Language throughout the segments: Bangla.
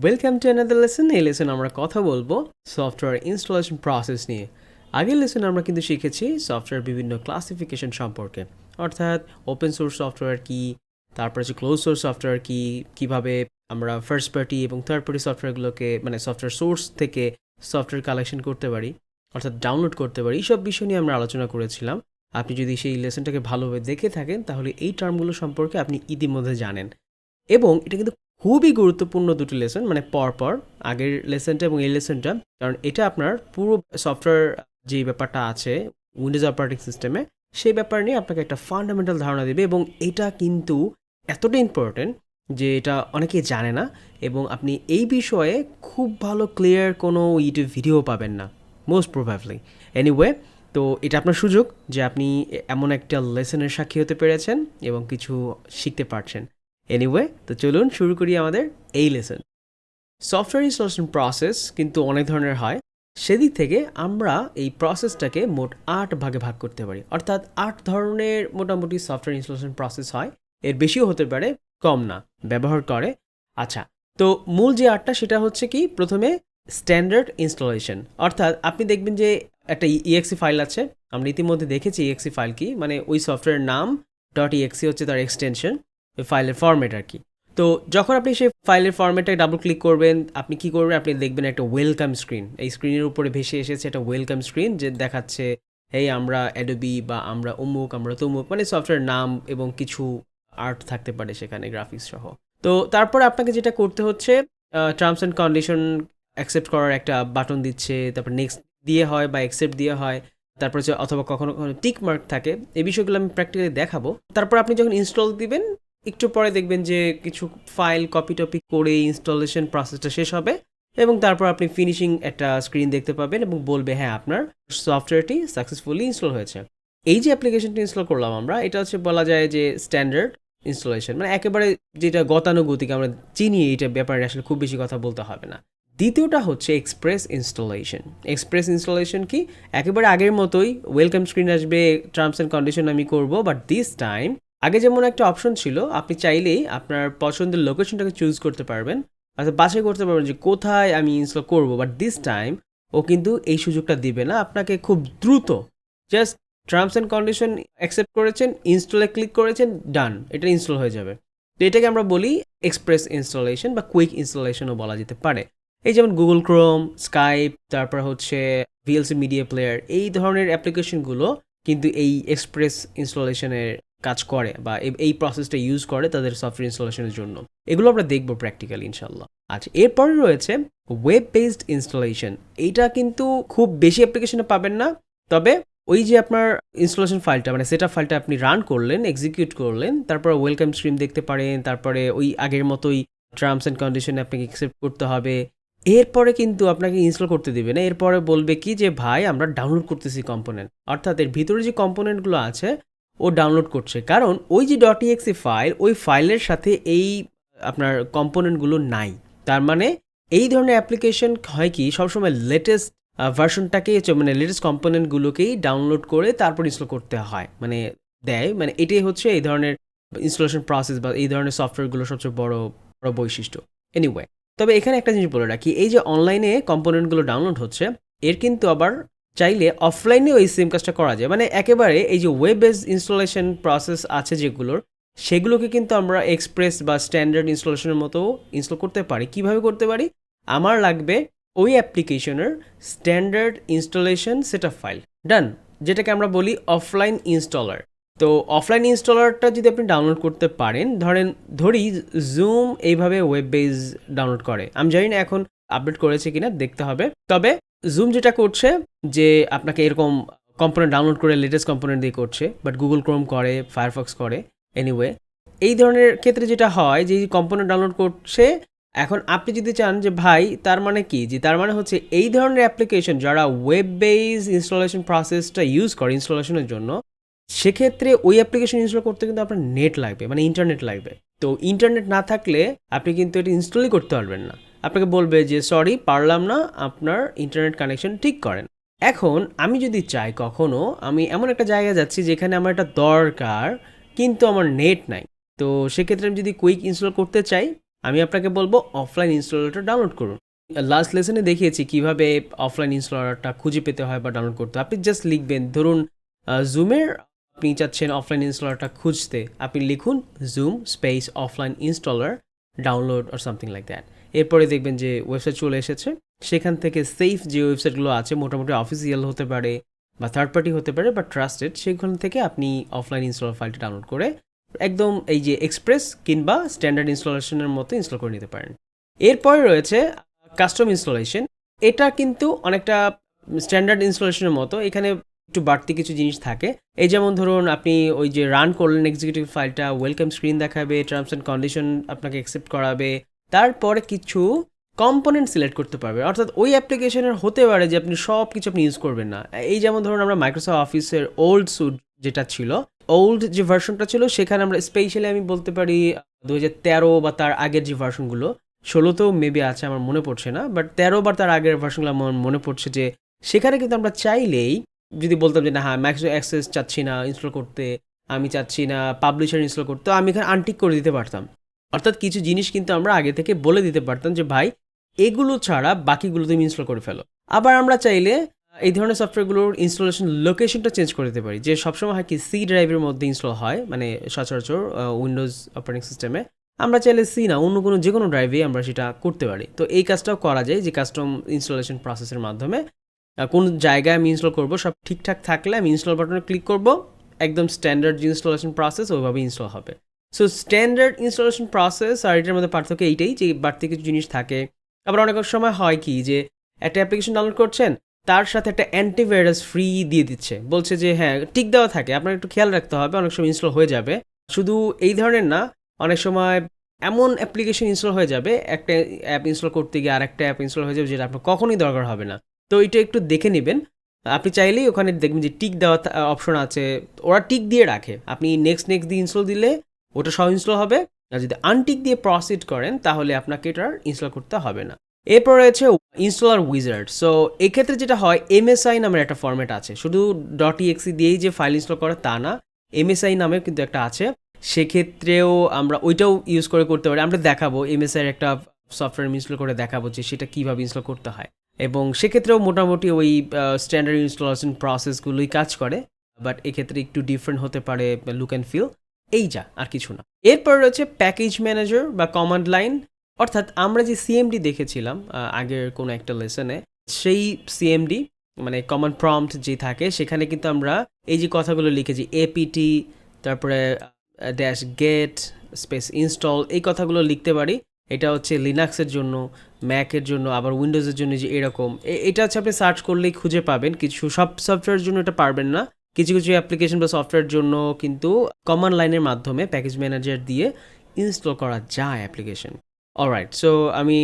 Welcome to another lesson. এই লেসন আমরা কথা বলবো সফটওয়্যার ইনস্টলেশন প্রসেস নিয়ে। আগের লেসনে আমরা কিন্তু শিখেছি সফটওয়্যার বিভিন্ন ক্লাসিফিকেশন সম্পর্কে, অর্থাৎ ওপেন সোর্স সফটওয়্যার কী, তারপর হচ্ছে ক্লোজ সোর্স সফটওয়্যার কী, কীভাবে আমরা ফার্স্ট পার্টি এবং থার্ড পার্টি সফটওয়্যারগুলোকে মানে সফটওয়্যার সোর্স থেকে সফটওয়্যার কালেকশন করতে পারি, অর্থাৎ ডাউনলোড করতে পারি। এইসব বিষয় নিয়ে আমরা আলোচনা করেছিলাম। আপনি যদি সেই লেসনটাকে ভালোভাবে দেখে থাকেন তাহলে এই টার্মগুলো সম্পর্কে আপনি ইতিমধ্যে জানেন। এবং এটা কিন্তু খুবই গুরুত্বপূর্ণ দুটি লেসন, মানে পরপর আগের লেসনটা এবং এই লেসনটা, কারণ এটা আপনার পুরো সফটওয়্যার যে ব্যাপারটা আছে উইন্ডোজ অপারেটিং সিস্টেমে সেই ব্যাপার নিয়ে আপনাকে একটা ফান্ডামেন্টাল ধারণা দেবে। এবং এটা কিন্তু এতটা ইম্পর্টেন্ট যে এটা অনেকেই জানে না, এবং আপনি এই বিষয়ে খুব ভালো ক্লিয়ার কোনো ইউটিউব ভিডিও পাবেন না মোস্ট প্রবাবলি। এনিওয়ে, তো এটা আপনার সুযোগ যে আপনি এমন একটা লেসনের সাক্ষী হতে পেরেছেন এবং কিছু শিখতে পারছেন। এনিওয়ে, তো চলুন শুরু করি আমাদের এই লেসন। সফটওয়্যার ইনস্টলেশন প্রসেস কিন্তু অনেক ধরনের হয়। সেদিক থেকে আমরা এই প্রসেসটাকে মোট 8 ভাগে ভাগ করতে পারি, অর্থাৎ 8 ধরনের মোটামুটি সফটওয়্যার ইনস্টলেশন প্রসেস হয়। এর বেশিও হতে পারে, কম না, ব্যবহার করে। আচ্ছা, তো মূল যে 8টা সেটা হচ্ছে কি, প্রথমে স্ট্যান্ডার্ড ইনস্টলেশন, অর্থাৎ আপনি দেখবেন যে একটা ইএক্সি ফাইল আছে। আমরা ইতিমধ্যে দেখেছি ইএক্সি ফাইল কি, মানে ওই সফটওয়্যার নাম .exe হচ্ছে তার এক্সটেনশন, ওই ফাইলের ফরম্যাট আর কি। তো যখন আপনি সেই ফাইলের ফরম্যাটে ডাবল ক্লিক করবেন, আপনি কি করবেন, আপনি দেখবেন একটা ওয়েলকাম স্ক্রিন। এই স্ক্রিনের উপরে ভেসে এসেছে একটা ওয়েলকাম স্ক্রিন, যে দেখাচ্ছে এই আমরা অ্যাডোবি বা আমরা অমুক আমরা তমুক, মানে সফটওয়্যার নাম এবং কিছু আর্ট থাকতে পারে সেখানে, গ্রাফিক্স সহ। তো তারপরে আপনাকে যেটা করতে হচ্ছে, টার্মস অ্যান্ড কন্ডিশন অ্যাকসেপ্ট করার একটা বাটন দিচ্ছে, তারপর নেক্সট দিয়ে হয় বা অ্যাকসেপ্ট দিয়ে হয়, তারপর হচ্ছে অথবা কখনো কখনো টিক মার্ক থাকে। এই বিষয়গুলো আমি প্র্যাকটিক্যালি দেখাবো। তারপর আপনি যখন ইনস্টল দিবেন, একটু পরে দেখবেন যে কিছু ফাইল কপি টপি করে ইনস্টলেশন প্রসেসটা শেষ হবে, এবং তারপর আপনি ফিনিশিং একটা স্ক্রিন দেখতে পাবেন এবং বলবে হ্যাঁ আপনার সফটওয়্যারটি সাকসেসফুলি ইনস্টল হয়েছে। এই যে অ্যাপ্লিকেশনটি ইনস্টল করলাম আমরা, এটা হচ্ছে বলা যায় যে স্ট্যান্ডার্ড ইনস্টলেশন, মানে একেবারে যেটা গতানুগতিক আমরা চিনি, এইটা ব্যাপারে আসলে খুব বেশি কথা বলতে হবে না। দ্বিতীয়টা হচ্ছে এক্সপ্রেস ইনস্টলেশন। এক্সপ্রেস ইনস্টলেশন কি, একেবারে আগের মতোই ওয়েলকাম স্ক্রিন আসবে, টার্মস অ্যান্ড কন্ডিশন আমি করব, বাট দিস টাইম আগে যেমন একটা অপশন ছিল, আপনি চাইলেই আপনার পছন্দের লোকেশনটাকে চুজ করতে পারবেন, অর্থাৎ বাছাই করতে পারবেন যে কোথায় আমি ইনস্টল করব। বাট দিস টাইম ও কিন্তু এই সুযোগটা দিবে না আপনাকে। খুব দ্রুত just terms and condition accept করেছেন, ইনস্টলে ক্লিক করেছেন, ডান, এটা ইনস্টল হয়ে যাবে। তো এটাকে আমরা বলি এক্সপ্রেস ইনস্টলেশন বা কুইক ইনস্টলেশনও বলা যেতে পারে। এই যেমন গুগল ক্রোম, স্কাইপ, তারপর হচ্ছে ভিএলসি মিডিয়া প্লেয়ার, এই ধরনের অ্যাপ্লিকেশনগুলো কিন্তু এই এক্সপ্রেস ইনস্টলেশনের কাজ করে বা এই প্রসেসটা ইউজ করে তাদের সফটওয়্যার ইনস্টলেশনের জন্য। এগুলো আমরা দেখবো প্র্যাকটিক্যালি ইনশাল্লাহ। আচ্ছা, এরপরে রয়েছে ওয়েব বেসড ইনস্টলেশন। এইটা কিন্তু খুব বেশি অ্যাপ্লিকেশনে পাবেন না, তবে ওই যে আপনার ইনস্টলেশন ফাইলটা মানে সেটআপ ফাইলটা আপনি রান করলেন, এক্সিকিউট করলেন, তারপর ওয়েলকাম স্ক্রিন দেখতে পারেন, তারপরে ওই আগের মতোই টার্মস অ্যান্ড কন্ডিশন আপনাকে অ্যাকসেপ্ট করতে হবে। এরপরে কিন্তু আপনাকে ইনস্টল করতে দিবে না, এরপরে বলবে কি যে ভাই আমরা ডাউনলোড করতেছি কম্পোনেন্ট, অর্থাৎ এর ভিতরে যে কম্পোনেন্টগুলো আছে ও ডাউনলোড করছে, কারণ ওই যে .exe ফাইল, ওই ফাইলের সাথে এই আপনার কম্পোনেন্টগুলো নাই। তার মানে এই ধরনের অ্যাপ্লিকেশন হয় কি, সবসময় লেটেস্ট ভার্সনটাকে মানে লেটেস্ট কম্পোনেন্টগুলোকেই ডাউনলোড করে তারপর ইনস্টল করতে হয়, মানে দেয়। মানে এটাই হচ্ছে এই ধরনের ইনস্টলেশন প্রসেস বা এই ধরনের সফটওয়্যারগুলোর সবচেয়ে বড় বড় বৈশিষ্ট্য। এনিওয়ে, তবে এখানে একটা জিনিস বলে রাখি, এই যে অনলাইনে কম্পোনেন্টগুলো ডাউনলোড হচ্ছে, এর কিন্তু আবার চাইলে অফলাইনেও এই সেম কাজটা করা যায়। মানে একেবারে এই যে ওয়েব বেস ইনস্টলেশন প্রসেস আছে যেগুলোর, সেগুলোকে কিন্তু আমরা এক্সপ্রেস বা স্ট্যান্ডার্ড ইনস্টলেশনের মতো ইনস্টল করতে পারি। কিভাবে করতে পারি, আমার লাগবে ওই অ্যাপ্লিকেশনের স্ট্যান্ডার্ড ইনস্টলেশন সেটআপ ফাইল, ডান, যেটাকে আমরা বলি অফলাইন ইনস্টলার। তো অফলাইন ইনস্টলারটা যদি আপনি ডাউনলোড করতে পারেন, ধরি জুম এইভাবে ওয়েব বেস ডাউনলোড করে, আমি জানি না এখন আপডেট করেছে কিনা, দেখতে হবে। তবে জুম যেটা করছে যে আপনাকে এরকম কম্পোনেন্ট ডাউনলোড করে লেটেস্ট কম্পোনেন্ট দিয়ে করছে, বাট গুগল ক্রোম করে, ফায়ারফক্স করে। এনিওয়ে, এই ধরনের ক্ষেত্রে যেটা হয় যে কম্পোনেন্ট ডাউনলোড করছে, এখন আপনি যদি চান যে ভাই তার মানে কি, যে তার মানে হচ্ছে এই ধরনের অ্যাপ্লিকেশন যারা ওয়েব বেস ইনস্টলেশন প্রসেসটা ইউজ করে ইনস্টলেশনের জন্য, সেক্ষেত্রে ওই অ্যাপ্লিকেশন ইনস্টল করতে কিন্তু আপনার নেট লাগবে, মানে ইন্টারনেট লাগবে। তো ইন্টারনেট না থাকলে আপনি কিন্তু এটা ইনস্টলই করতে পারবেন না। আপনাকে বলবে যে সরি পারলাম না, আপনার ইন্টারনেট কানেকশন ঠিক করেন। এখন আমি যদি চাই, কখনো আমি এমন একটা জায়গায় যাচ্ছি যেখানে আমার এটা দরকার কিন্তু আমার নেট নাই, তো সেক্ষেত্রে আমি যদি কুইক ইনস্টল করতে চাই, আমি আপনাকে বলবো অফলাইন ইনস্টলারটা ডাউনলোড করুন। লাস্ট লেসনে দেখিয়েছি কিভাবে অফলাইন ইনস্টলারটা খুঁজে পেতে হয় বা ডাউনলোড করতে হয়। আপনি জাস্ট লিখবেন, ধরুন জুমের আপনি চাচ্ছেন অফলাইন ইনস্টলারটা খুঁজতে, আপনি লিখুন zoom space offline installer download or something like that. এরপরে দেখবেন যে ওয়েবসাইট চলে এসেছে। সেখান থেকে সেফ যে ওয়েবসাইটগুলো আছে, মোটামুটি অফিসিয়াল হতে পারে বা থার্ড পার্টি হতে পারে বা ট্রাস্টেড, সেখান থেকে আপনি অফলাইন ইনস্টলার ফাইলটা ডাউনলোড করে একদম এই যে এক্সপ্রেস কিংবা স্ট্যান্ডার্ড ইনস্টলেশনের মতো ইনস্টল করে নিতে পারেন। এরপরে রয়েছে কাস্টম ইনস্টলেশন। এটা কিন্তু অনেকটা স্ট্যান্ডার্ড ইনস্টলেশনের মতো, এখানে একটু বাড়তি কিছু জিনিস থাকে। এই যেমন ধরুন আপনি ওই যে রান করলেন এক্সিকিউটিভ ফাইলটা, ওয়েলকাম স্ক্রিন দেখাবে, টার্মস অ্যান্ড কন্ডিশন আপনাকে অ্যাকসেপ্ট করাবে, তারপরে কিছু কম্পোনেন্ট সিলেক্ট করতে পারবে। অর্থাৎ ওই অ্যাপ্লিকেশনের হতে পারে যে আপনি সব কিছু আপনি ইউজ করবেন না। এই যেমন ধরুন আমরা মাইক্রোসফট অফিসের ওল্ড স্যুট যেটা ছিল, ওল্ড যে ভার্সনটা ছিল, সেখানে আমরা স্পেশালি আমি বলতে পারি 2013 বা তার আগের যে ভার্সনগুলো, 16তেও মেবি আছে আমার মনে পড়ছে না, বাট 13 বা তার আগের ভার্সনগুলো আমার মনে পড়ছে যে সেখানে কিন্তু আমরা চাইলেই যদি বলতাম যে না, হ্যাঁ মাইক্রোসফট অ্যাক্সেস চাচ্ছি না ইনস্টল করতে, আমি চাচ্ছি না পাবলিশার ইনস্টল করতে, আমি এখানে আনটিক করে দিতে পারতাম। অর্থাৎ কিছু জিনিস কিন্তু আমরা আগে থেকে বলে দিতে পারতাম যে ভাই এগুলো ছাড়া বাকিগুলো তুমি ইনস্টল করে ফেলো। আবার আমরা চাইলে এই ধরনের সফটওয়্যারগুলোর ইনস্টলেশন লোকেশনটা চেঞ্জ করে দিতে পারি, যে সবসময় হয় কি সি ড্রাইভের মধ্যে ইনস্টল হয়, মানে সচরাচর উইন্ডোজ অপারেটিং সিস্টেমে। আমরা চাইলে সি না, অন্য কোনো যে কোনো ড্রাইভে আমরা সেটা করতে পারি। তো এই কাজটাও করা যায় যে কাস্টম ইনস্টলেশন প্রসেসের মাধ্যমে কোন জায়গায় আমি ইনস্টল করব সব ঠিকঠাক থাকলে আমি ইনস্টল বাটনে ক্লিক করব, একদম স্ট্যান্ডার্ড যে ইনস্টলেশন প্রসেস ওইভাবে ইনস্টল হবে। সো স্ট্যান্ডার্ড ইনস্টলেশন প্রসেস আর এটার মধ্যে পার্থক্য এইটাই যে বাড়তি কিছু জিনিস থাকে। আবার অনেক সময় হয় কি যে একটা অ্যাপ্লিকেশন ডাউনলোড করছেন, তার সাথে একটা অ্যান্টিভাইরাস ফ্রি দিয়ে দিচ্ছে, বলছে যে হ্যাঁ টিক দেওয়া থাকে, আপনার একটু খেয়াল রাখতে হবে, অনেক সময় ইনস্টল হয়ে যাবে। শুধু এই ধরনের না, অনেক সময় এমন অ্যাপ্লিকেশন ইনস্টল হয়ে যাবে, একটা অ্যাপ ইনস্টল করতে গিয়ে আরেকটা অ্যাপ ইনস্টল হয়ে যাবে যেটা আপনার কখনোই দরকার হবে না। তো এটা একটু দেখে নেবেন। আপনি চাইলেই ওখানে দেখবেন যে টিক দেওয়া অপশন আছে, ওরা টিক দিয়ে রাখে, আপনি নেক্সট দিয়ে ইনস্টল দিলে ওটা সব ইনস্টল হবে। আর যদি আনটিক দিয়ে প্রসিড করেন তাহলে আপনাকে এটার ইনস্টল করতে হবে না। এরপর রয়েছে ইনস্টলার উইজার্ড। সো এক্ষেত্রে যেটা হয়, এমএসআই নামের একটা ফরম্যাট আছে, শুধু .exe দিয়েই যে ফাইল ইনস্টল করে তা না, এমএসআই নামেও কিন্তু একটা আছে। সেক্ষেত্রেও আমরা ওইটাও ইউজ করে করতে পারি। আমরা দেখাবো এমএসআই এর একটা সফটওয়্যার ইনস্টল করে দেখাবো যে সেটা কীভাবে ইনস্টল করতে হয়, এবং সেক্ষেত্রেও মোটামুটি ওই স্ট্যান্ডার্ড ইনস্টলেশন প্রসেসগুলোই কাজ করে, বাট এক্ষেত্রে একটু ডিফারেন্ট হতে পারে লুক অ্যান্ড ফিল, এই যা, আর কিছু না। এরপর রয়েছে প্যাকেজ ম্যানেজার বা কমান্ড লাইন। অর্থাৎ আমরা যে সিএমডি দেখেছিলাম আগের কোনো একটা লেসনে, সেই সিএমডি মানে কমান্ড প্রম্পট যে থাকে, সেখানে কিন্তু আমরা এই যে কথাগুলো লিখেছি এপিটি, তারপরে ড্যাশ গেট স্পেস ইনস্টল, এই কথাগুলো লিখতে পারি। এটা হচ্ছে লিনাক্সের জন্য, ম্যাকের জন্য, আবার উইন্ডোজের জন্য যে এরকম। এটা হচ্ছে আপনি সার্চ করলেই খুঁজে পাবেন। কিছু সব সফটওয়্যারের জন্য এটা পারবেন না, কিছু কিছু অ্যাপ্লিকেশন বা সফটওয়্যারের জন্য কিন্তু কমান্ড লাইনের মাধ্যমে প্যাকেজ ম্যানেজার দিয়ে ইনস্টল করা যায় অ্যাপ্লিকেশন। অলরাইট, সো আমি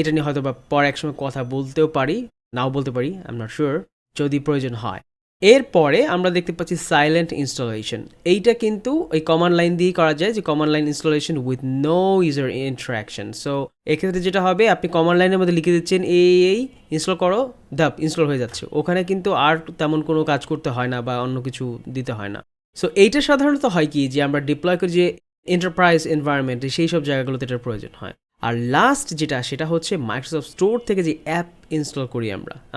এটা নিয়ে হয়তো বা পরে একসময় কথা বলতেও পারি, নাও বলতে পারি, আই এম নট শিওর, যদি প্রয়োজন হয়। এরপরে আমরা দেখতে পাচ্ছি সাইলেন্ট ইনস্টলেশন। এইটা কিন্তু ওই কমান্ড লাইন দিয়েই করা যায়, যে command line installation with no user interaction. So এক্ষেত্রে যেটা হবে, আপনি কমান্ড লাইনের মধ্যে লিখে দিচ্ছেন এই ইনস্টল করো, ধাপ ইনস্টল হয়ে যাচ্ছে, ওখানে কিন্তু আর তেমন কোনো কাজ করতে হয় না বা অন্য কিছু দিতে হয় না। সো এইটা সাধারণত হয় কি, যে আমরা ডিপ্লয় করি যে এন্টারপ্রাইজ এনভায়রনমেন্টে, সেই সব জায়গাগুলোতে এটার প্রয়োজন হয়। আর লাস্ট যেটা, সেটা হচ্ছে মাইক্রোসফট স্টোর থেকে যে অ্যাপ ইনস্টল করি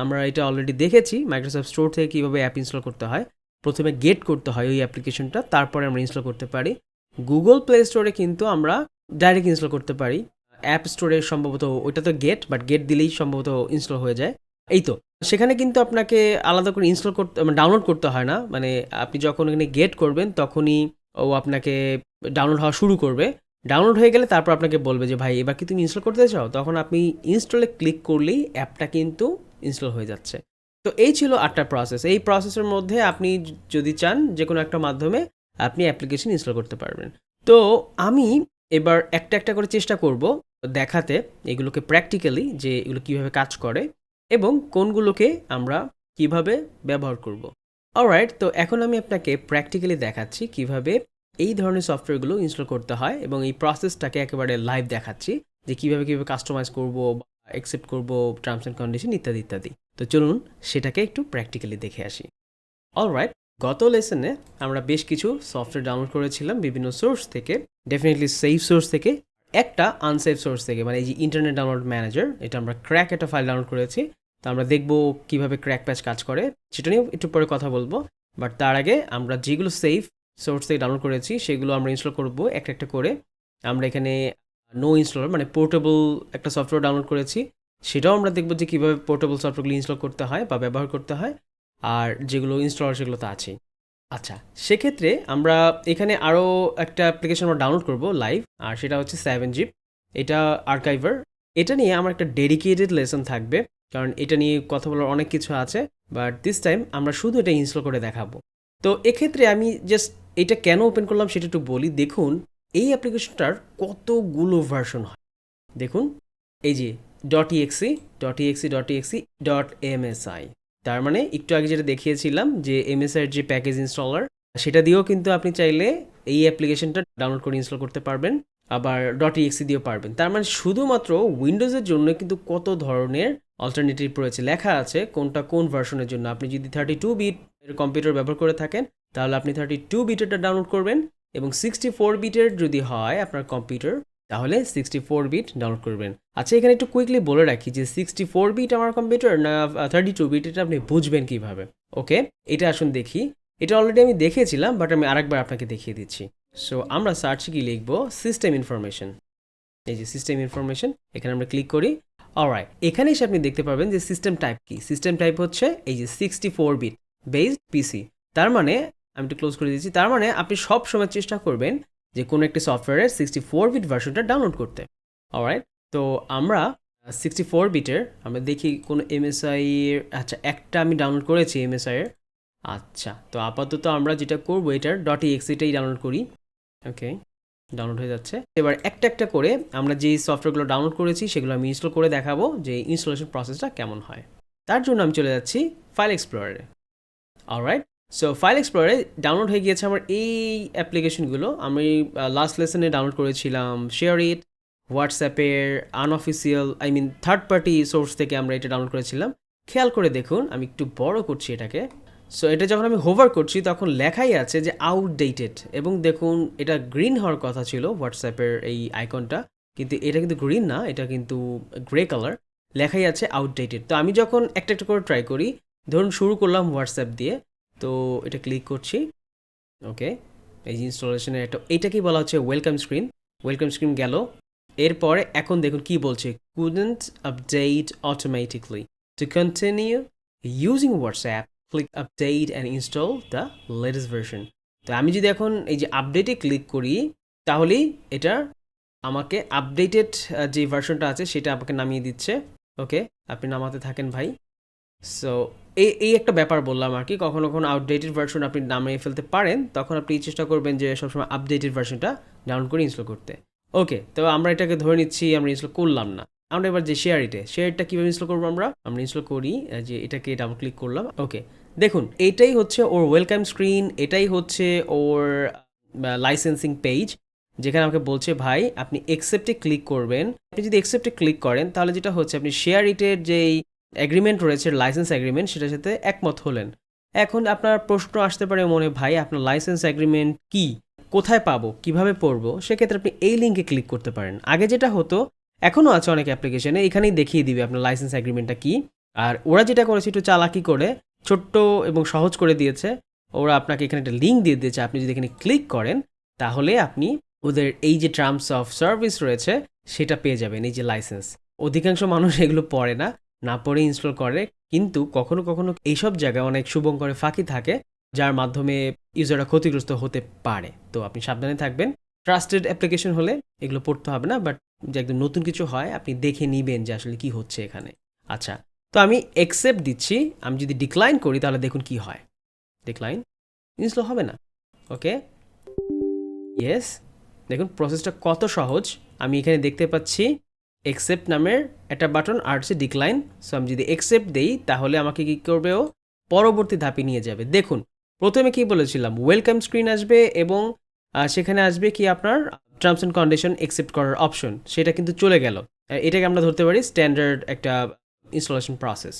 আমরা এটা অলরেডি দেখেছি, মাইক্রোসফট স্টোর থেকে কীভাবে অ্যাপ ইনস্টল করতে হয়। প্রথমে গেট করতে হয় ওই অ্যাপ্লিকেশনটা, তারপরে আমরা ইনস্টল করতে পারি। গুগল প্লে স্টোরে কিন্তু আমরা ডাইরেক্ট ইনস্টল করতে পারি। অ্যাপ স্টোরে সম্ভবত ওইটা তো গেট, বাট গেট দিলেই সম্ভবত ইনস্টল হয়ে যায়। এই তো, সেখানে কিন্তু আপনাকে আলাদা করে ইনস্টল করতে, ডাউনলোড করতে হয় না। মানে আপনি যখন এখানে গেট করবেন তখনই ও আপনাকে ডাউনলোড হওয়া শুরু করবে। ডাউনলোড হয়ে গেলে তারপর আপনাকে বলবে যে ভাই এবার কি তুমি ইনস্টল করতে চাও, তখন আপনি ইনস্টলে ক্লিক করলেই অ্যাপটা কিন্তু ইনস্টল হয়ে যাচ্ছে। তো এই ছিল 8টা প্রসেস। এই প্রসেসের মধ্যে আপনি যদি চান যে কোনো একটা মাধ্যমে আপনি অ্যাপ্লিকেশন ইনস্টল করতে পারবেন। তো আমি এবার একটা একটা করে চেষ্টা করব দেখাতে এগুলোকে প্র্যাকটিক্যালি, যে এগুলো কীভাবে কাজ করে এবং কোনগুলোকে আমরা কিভাবে ব্যবহার করব। অলরাইট, তো এখন আমি আপনাকে প্র্যাকটিক্যালি দেখাচ্ছি কিভাবে এই ধরনের সফটওয়্যারগুলো ইনস্টল করতে হয়, এবং এই প্রসেসটাকে একেবারে লাইভ দেখাচ্ছি যে কীভাবে কাস্টমাইজ করব, অ্যাকসেপ্ট করব, টার্মস অ্যান্ড কন্ডিশন ইত্যাদি ইত্যাদি। তো চলুন সেটাকে একটু প্র্যাকটিক্যালি দেখে আসি। অলরাইট, গত লেসনে আমরা বেশ কিছু সফটওয়্যার ডাউনলোড করেছিলাম বিভিন্ন সোর্স থেকে, ডেফিনেটলি সেফ সোর্স থেকে। একটা আনসেফ সোর্স থেকে, মানে এই যে ইন্টারনেট ডাউনলোড ম্যানেজার, এটা আমরা ক্র্যাক একটা ফাইল ডাউনলোড করেছি। তো আমরা দেখব কিভাবে ক্র্যাক প্যাচ কাজ করে, সেটা নিয়ে একটু পরে কথা বলবো। বাট তার আগে আমরা যেগুলো সেফ সোর্স থেকে ডাউনলোড করেছি সেগুলো আমরা ইনস্টল করব একটা একটা করে। আমরা এখানে নো ইনস্টলার মানে পোর্টেবল একটা সফটওয়্যার ডাউনলোড করেছি, সেটাও আমরা দেখব যে কীভাবে পোর্টেবল সফটওয়্যারগুলো ইনস্টল করতে হয় বা ব্যবহার করতে হয়। আর যেগুলো ইনস্টলার সেগুলো তো আছেই। আচ্ছা, সেক্ষেত্রে আমরা এখানে আরও একটা অ্যাপ্লিকেশন আমরা ডাউনলোড করব লাইভ, আর সেটা হচ্ছে 7zip। এটা আর্কাইভার। এটা নিয়ে আমার একটা ডেডিকেটেড লেসন থাকবে, কারণ এটা নিয়ে কথা বলার অনেক কিছু আছে। বাট দিস টাইম আমরা শুধু এটা ইনস্টল করে দেখাবো। তো এক্ষেত্রে আমি জাস্ট এটা কেন ওপেন করলাম সেটা একটু বলি। দেখুন এই অ্যাপ্লিকেশনটার কতগুলো ভার্সন হয়। দেখুন এই যে .exe .msi, তার মানে একটু আগে যেটা দেখিয়েছিলাম যে এমএসআই এর যে প্যাকেজ ইনস্টলার, সেটা দিয়েও কিন্তু আপনি চাইলে এই অ্যাপ্লিকেশনটা ডাউনলোড করে ইনস্টল করতে পারবেন, আবার .exe দিয়েও পারবেন। তার মানে শুধুমাত্র উইন্ডোজের জন্য কিন্তু কত ধরনের অল্টারনেটিভ রয়েছে, লেখা আছে কোনটা কোন ভার্সনের জন্য। আপনি যদি 32 বিট কম্পিউটার ব্যবহার করে থাকেন তাহলে আপনি 32 বিটেরটা ডাউনলোড করবেন, এবং 64 বিটের যদি হয় আপনার কম্পিউটার তাহলে 64 বিট ডাউনলোড করবেন। আচ্ছা, এখানে একটু কুইকলি বলে রাখি যে 64 বিট আমার কম্পিউটার না 32 বিট, এটা আপনি বুঝবেন কিভাবে। ওকে, এটা আসুন দেখি। এটা অলরেডি আমি দেখেছিলাম, বাট আমি আরেকবার আপনাকে দেখিয়ে দিচ্ছি। সো আমরা সার্চে কি লিখবো, সিস্টেম ইনফরমেশন। এই যে সিস্টেম ইনফরমেশন, এখানে আমরা ক্লিক করি। অলরাইট, এখানে এসে আপনি দেখতে পাবেন যে সিস্টেম টাইপ কি। সিস্টেম টাইপ হচ্ছে এই যে 64 বিট বেসড পিসি। তার মানে আমি একটু ক্লোজ করে দিচ্ছি, তার মানে আপনি সব সময় চেষ্টা করবেন যে কোনো একটি সফটওয়্যারের 64 বিট ভার্সনটা ডাউনলোড করতে। অলরাইট, তো আমরা 64 বিটের আমরা দেখি কোনো এমএসআই এর, আচ্ছা একটা আমি ডাউনলোড করেছি এমএসআই এর। আচ্ছা, তো আপাতত আমরা যেটা করবো এটার .exe-টাই ডাউনলোড করি। ওকে, ডাউনলোড হয়ে যাচ্ছে। এবার একটা একটা করে আমরা যেই সফটওয়্যারগুলো ডাউনলোড করেছি সেগুলো আমি ইনস্টল করে দেখাবো যে ইনস্টলেশন প্রসেসটা কেমন হয়। তার জন্য আমি চলে যাচ্ছি ফাইল এক্সপ্লোরারে। অলরাইট, সো ফাইল এক্সপ্লোরারে ডাউনলোড হয়ে গিয়েছে আমার এই অ্যাপ্লিকেশনগুলো। আমি লাস্ট লেসনে ডাউনলোড করেছিলাম শেয়ারইট, হোয়াটসঅ্যাপের আনঅফিসিয়াল থার্ড পার্টি সোর্স থেকে আমরা এটা ডাউনলোড করেছিলাম। খেয়াল করে দেখুন, আমি একটু বড় করছি এটাকে। সো এটা যখন আমি হোভার করছি তখন লেখাই আছে যে আউটডেটেড, এবং দেখুন এটা গ্রিন হওয়ার কথা ছিল হোয়াটসঅ্যাপের এই আইকনটা, কিন্তু এটা কিন্তু গ্রিন না, এটা কিন্তু গ্রে কালার। লেখাই আছে আউটডেটেড। তো আমি যখন একটা একটা করে ট্রাই করি, ধরুন শুরু করলাম হোয়াটসঅ্যাপ দিয়ে, তো এটা ক্লিক করছি। ওকে, এই যে ইনস্টলেশনের এটাকেই বলা হচ্ছে ওয়েলকাম স্ক্রিন। ওয়েলকাম স্ক্রিন গেল। এরপরে এখন দেখুন কি বলছে, couldn't update automatically, to continue using WhatsApp click update and install the latest version। তো আমি যদি এখন এই যে আপডেটে ক্লিক করি তাহলেই এটা আমাকে আপডেটেড যে ভার্সনটা আছে সেটা আমাকে নামিয়ে দিচ্ছে। ওকে, আপনি নামাতে থাকেন ভাই। সো এই একটা ব্যাপার বললাম আর কি, কখনো কখনো আউটডেটেড ভার্সন আপনি নামিয়ে ফেলতে পারেন, তখন আপনি চেষ্টা করবেন যে সবসময় আপডেটেড ভার্সনটা ডাউনলোড করে ইনস্টল করতে। ওকে, তো আমরা এটাকে ধরে নিচ্ছি আমরা ইনস্টল করলাম না। আমরা এবার যে শেয়ারটা কীভাবে ইনস্টল করবো, আমরা ইনস্টল করি যে এটাকে ডাবল ক্লিক করলাম। ওকে, দেখুন এটাই হচ্ছে ওর ওয়েলকাম স্ক্রিন, এটাই হচ্ছে ওর লাইসেন্সিং পেজ, যেখানে আমাকে বলছে ভাই আপনি অ্যাকসেপ্টে ক্লিক করবেন। আপনি যদি অ্যাকসেপ্টে ক্লিক করেন তাহলে যেটা হচ্ছে আপনি শেয়ারইটের যেই এগ্রিমেন্ট রয়েছে, লাইসেন্স এগ্রিমেন্ট, সেটার সাথে একমত হলেন। এখন আপনার প্রশ্ন আসতে পারে মনে, ভাই আপনার লাইসেন্স এগ্রিমেন্ট কি, কোথায় পাবো, কিভাবে পড়বো? সেক্ষেত্রে আপনি এই লিঙ্কে ক্লিক করতে পারেন। আগে যেটা হতো, এখনও আছে অনেক অ্যাপ্লিকেশনে, এখানেই দেখিয়ে দিবে আপনার লাইসেন্স এগ্রিমেন্টটা কি। আর ওরা যেটা করেছে একটু চালাকি করে ছোট্ট এবং সহজ করে দিয়েছে। ওরা আপনাকে এখানে একটা লিঙ্ক দিয়ে দিয়েছে, আপনি যদি এখানে ক্লিক করেন তাহলে আপনি ওদের এই যে টার্মস অফ সার্ভিস রয়েছে সেটা পেয়ে যাবেন, এই যে লাইসেন্স। অধিকাংশ মানুষ এগুলো পড়ে না পড়ে ইনস্টল করে, কিন্তু কখনো কখনো এইসব জায়গায় অনেক শুভঙ্করে ফাঁকি থাকে যার মাধ্যমে ইউজাররা ক্ষতিগ্রস্ত হতে পারে। তো আপনি সাবধানে থাকবেন। ট্রাস্টেড অ্যাপ্লিকেশন হলে এগুলো পড়তে হবে না, বাট যে একদম নতুন কিছু হয় আপনি দেখে নিবেন যে আসলে কি হচ্ছে এখানে। আচ্ছা, তো আমি অ্যাকসেপ্ট দিচ্ছি। আমি যদি ডিক্লাইন করি তাহলে দেখুন কি হয়, ডিক্লাইন, ইনস্টল হবে না। ওকে, ইয়েস, দেখুন প্রসেসটা কত সহজ। আমি এখানে দেখতে পাচ্ছি অ্যাকসেপ্ট নামের একটা বাটন আর হচ্ছে ডিক্লাইন। সো আমি যদি অ্যাকসেপ্ট দেই তাহলে আমাকে কী করবে, ও পরবর্তী ধাপে নিয়ে যাবে। দেখুন প্রথমে কি বলেছিলাম, ওয়েলকাম স্ক্রিন আসবে এবং সেখানে আসবে কি আপনার টার্মস অ্যান্ড কন্ডিশন অ্যাকসেপ্ট করার অপশন, সেটা কিন্তু চলে গেল। এটাকে আমরা ধরতে পারি স্ট্যান্ডার্ড একটা ইনস্টলেশন প্রসেস।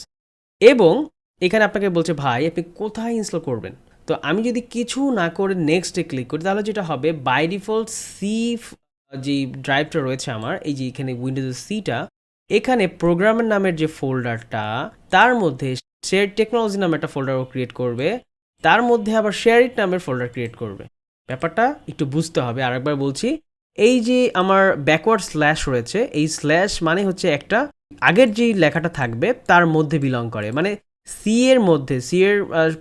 এবং এখানে আপনাকে বলছে ভাই আপনি কোথায় ইনস্টল করবেন। তো আমি যদি কিছু না করে নেক্সটে ক্লিক করি তাহলে যেটা হবে, বাই ডিফল্ট সি যে ড্রাইভটা রয়েছে আমার, এই যে এখানে উইন্ডোজ সিটা, এখানে প্রোগ্রামের নামের যে ফোল্ডারটা, তার মধ্যে শেয়ার টেকনোলজি নামে একটা ফোল্ডারও ক্রিয়েট করবে, তার মধ্যে আবার শেয়ার ইট নামের ফোল্ডার ক্রিয়েট করবে। ব্যাপারটা একটু বুঝতে হবে, আরেকবার বলছি। এই যে আমার ব্যাকওয়ার্ড স্ল্যাশ রয়েছে, এই স্ল্যাশ মানে হচ্ছে একটা আগের যেই লেখাটা থাকবে তার মধ্যে বিলং করে, মানে সি এর মধ্যে, সি এর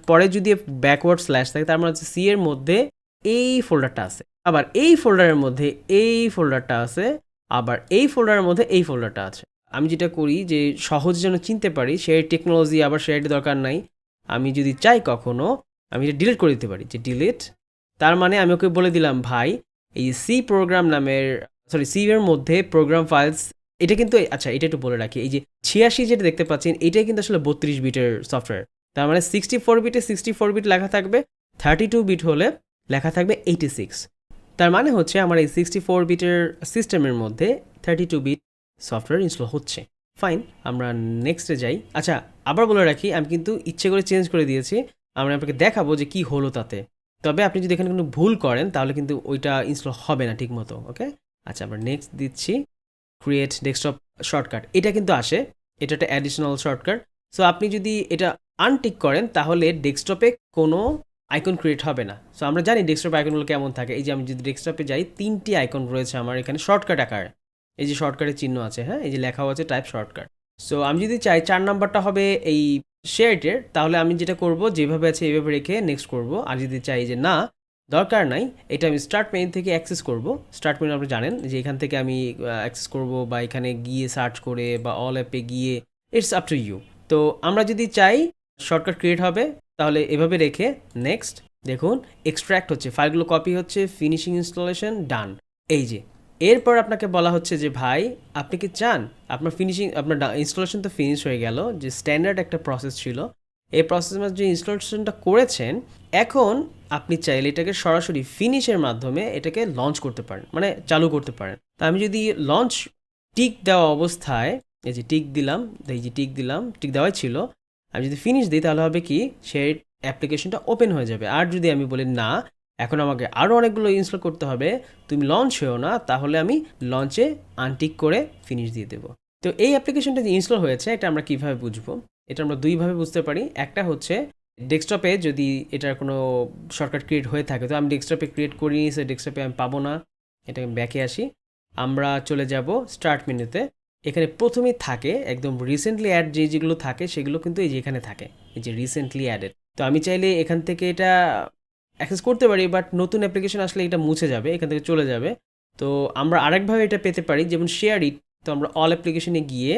পরে যদি ব্যাকওয়ার্ড স্ল্যাশ থাকে তার মানে হচ্ছে সি এর মধ্যে এই ফোল্ডারটা আছে, আবার এই ফোল্ডারের মধ্যে এই ফোল্ডারটা আছে, আবার এই ফোল্ডারের মধ্যে এই ফোল্ডারটা আছে। আমি যেটা করি যে সহজ যেন চিনতে পারি, শেয়ার টেকনোলজি আবার শেয়ারের দরকার নাই, আমি যদি চাই কখনো আমি এটা ডিলিট করে দিতে পারি, যে ডিলিট, তার মানে আমি ওকে বলে দিলাম ভাই এই সি প্রোগ্রাম নামের, সরি সি এর মধ্যে প্রোগ্রাম ফাইলস, এটা কিন্তু, আচ্ছা এটা একটু বলে রাখি, এই যে 86 যেটা দেখতে পাচ্ছেন এটাই কিন্তু আসলে 32 বিটের সফটওয়্যার, তার মানে 64 বিটে 64 বিট লেখা থাকবে, 32 বিট হলে লেখা থাকবে 86। তার মানে হচ্ছে আমার এই 64 বিটের সিস্টেমের মধ্যে 32 বিট সফটওয়্যার ইনস্টল হচ্ছে। ফাইন, আমরা নেক্সটে যাই। আচ্ছা আবার বলে রাখি, আমি কিন্তু ইচ্ছে করে চেঞ্জ করে দিয়েছি, আমরা আপনাকে দেখাবো যে কি হলো তাতে। তবে আপনি যদি এখানে কোনো ভুল করেন তাহলে কিন্তু ওইটা ইনস্টল হবে না ঠিক মতো। ওকে, আচ্ছা আমরা নেক্সট দিচ্ছি, ক্রিয়েট ডেস্কটপ শর্টকাট, এটা কিন্তু আসে, এটা একটা অ্যাডিশনাল শর্টকাট। সো আপনি যদি এটা আনটিক করেন তাহলে ডেস্কটপে কোনো আইকন ক্রিয়েট হবে না। সো আমরা জানি ডেস্কটপ আইকনগুলো কেমন থাকে। এই যে আমি যদি ডেস্কটপে যাই, 3টি আইকন রয়েছে আমার এখানে শর্টকাট আকার, এই যে শর্টকাটের চিহ্ন আছে, হ্যাঁ এই যে লেখাও আছে টাইপ শর্টকাট। সো আমি যদি চাই 4 নাম্বারটা হবে এই শেয়ারের, তাহলে আমি যেটা করব যেভাবে আছে এইভাবে রেখে নেক্সট করব। আর যদি চাই যে না দরকার নাই, এটা আমি স্টার্ট মেনু থেকে অ্যাক্সেস করব। স্টার্ট মেনু আপনি জানেন যে এখান থেকে আমি অ্যাক্সেস করব, বা এখানে গিয়ে সার্চ করে, বা অল অ্যাপে গিয়ে, ইটস আপ টু ইউ। তো আমরা যদি চাই শর্টকাট ক্রিয়েট হবে, তাহলে এভাবে রেখে নেক্সট, দেখুন এক্সট্র্যাক্ট হচ্ছে, ফাইলগুলো কপি হচ্ছে, ফিনিশিং ইনস্টলেশন ডান। এই যে এরপর আপনাকে বলা হচ্ছে যে ভাই আপনি কি চান আপনার ফিনিশিং, আপনার ইনস্টলেশন তো ফিনিশ হয়ে গেল, যে স্ট্যান্ডার্ড একটা প্রসেস ছিল, এই প্রসেসের যে ইনস্টলেশনটা করেছেন, এখন আপনি চাইলে এটাকে সরাসরি ফিনিশের মাধ্যমে এটাকে লঞ্চ করতে পারেন, মানে চালু করতে পারেন। তা আমি যদি লঞ্চ টিক দেওয়া অবস্থায়, এই যে টিক দিলাম, এই যে টিক দিলাম, টিক দেওয়াই ছিল, আমি যদি ফিনিশ দিই তাহলে হবে কি সেই অ্যাপ্লিকেশনটা ওপেন হয়ে যাবে। আর যদি আমি বলি না এখন আমাকে আরও অনেকগুলো ইনস্টল করতে হবে, তুমি লঞ্চ হয়েও না, তাহলে আমি লঞ্চে আনটিক করে ফিনিশ দিয়ে দেবো। তো এই অ্যাপ্লিকেশনটা যে ইনস্টল হয়েছে এটা আমরা কীভাবে বুঝবো? এটা আমরা দুইভাবে বুঝতে পারি। একটা হচ্ছে ডেস্কটপে যদি এটার কোনো শর্টকাট ক্রিয়েট হয়ে থাকে, তো আমি ডেস্কটপে ক্রিয়েট করিনি, সে ডেস্কটপে আমি পাবো না, এটা ব্যাকে আসি, আমরা চলে যাব স্টার্ট মেনুতে। এখানে প্রথমেই থাকে একদম রিসেন্টলি অ্যাড যেগুলো থাকে সেগুলো কিন্তু এই যে এখানে থাকে, এই যে রিসেন্টলি অ্যাডেড। তো আমি চাইলে এখান থেকে এটা অ্যাক্সেস করতে পারি, বাট নতুন অ্যাপ্লিকেশন আসলে এটা মুছে যাবে, এখান থেকে চলে যাবে। তো আমরা আরেকভাবে এটা পেতে পারি, যেমন শেয়ার ইট। তো আমরা অল অ্যাপ্লিকেশনে গিয়ে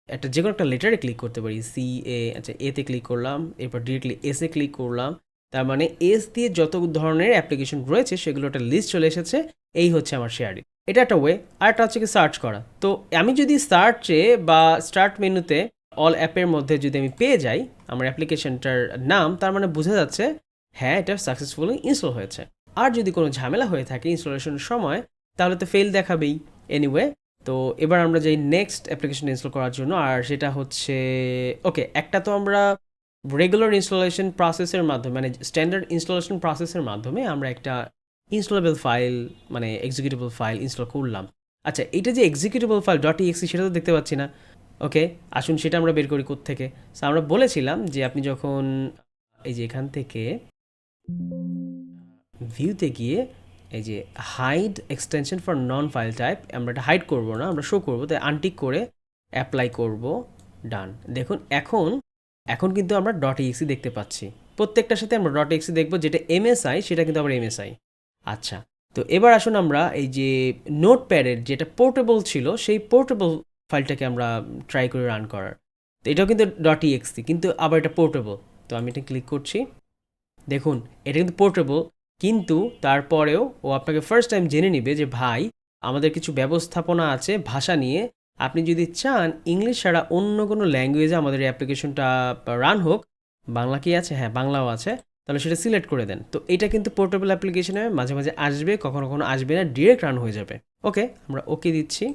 একটা যে কোনো একটা লেটারে ক্লিক করতে পারি, সি এ, আচ্ছা এতে ক্লিক করলাম, এরপর ডিরেক্টলি এস এ ক্লিক করলাম, তার মানে এস দিয়ে যত ধরনের অ্যাপ্লিকেশন রয়েছে সেগুলো একটা লিস্ট চলে এসেছে, এই হচ্ছে আমার শেয়ার ইট। এটা একটা ওয়ে। আর একটা হচ্ছে কি সার্চ করা। তো আমি যদি সার্চে বা স্টার্ট মেনুতে অল অ্যাপের মধ্যে যদি আমি পেয়ে যাই আমার অ্যাপ্লিকেশনটার নাম, তার মানে বোঝা যাচ্ছে হ্যাঁ এটা সাকসেসফুলি ইনস্টল হয়েছে। আর যদি কোনো ঝামেলা হয়ে থাকে ইনস্টলেশনের সময় তাহলে তো ফেল দেখাবেই। এনিওয়ে, তো এবার আমরা যাই নেক্সট অ্যাপ্লিকেশন ইনস্টল করার জন্য, আর সেটা হচ্ছে ওকে, একটা তো আমরা রেগুলার ইনস্টলেশন প্রসেসের মাধ্যমে, মানে স্ট্যান্ডার্ড ইনস্টলেশন প্রসেসের মাধ্যমে আমরা একটা ইনস্টলেবল ফাইল, মানে এক্সিকিউটেবল ফাইল ইনস্টল করলাম। আচ্ছা এটা যে এক্সিকিউটেবল ফাইল .exe সেটা তো দেখতে পাচ্ছি না। ওকে, আসুন সেটা আমরা বের করি কোত্থেকে। সো আমরা বলেছিলাম যে আপনি যখন এই যে এখান থেকে ভিউতে গিয়ে এই যে hide extension for non file type, আমরা এটা হাইড করবো না, আমরা শো করবো, তাই আনটিক করে অ্যাপ্লাই করব, ডান। দেখুন এখন কিন্তু আমরা .exe দেখতে পাচ্ছি, প্রত্যেকটার সাথে আমরা .exe দেখবো, যেটা এমএসআই সেটা কিন্তু আবার এমএসআই। আচ্ছা, তো এবার আসুন আমরা এই যে নোটপ্যাডের যেটা পোর্টেবল ছিল সেই পোর্টেবল ফাইলটাকে আমরা ট্রাই করে রান করার। তো এটাও কিন্তু .exe, কিন্তু আবার এটা পোর্টেবল। তো আমি এটা ক্লিক করছি, দেখুন এটা কিন্তু পোর্টেবল, কিন্তু তারপরেও ও আপনাকে ফার্স্ট টাইম জেনে নিবে যে ভাই আমাদের কিছু ব্যবস্থাপনা আছে ভাষা নিয়ে, আপনি যদি চান ইংলিশ ছাড়া অন্য কোনো ল্যাঙ্গুয়েজে আমাদের এই অ্যাপ্লিকেশনটা রান হোক, বাংলা কি আছে, হ্যাঁ বাংলাও আছে, তাহলে সেটা সিলেক্ট করে দেন। তো এটা কিন্তু পোর্টেবল অ্যাপ্লিকেশনে মাঝে মাঝে আসবে, কখনো কখনো আসবে না, ডিরেক্ট রান হয়ে যাবে। ওকে, আমরা ওকে দিচ্ছি।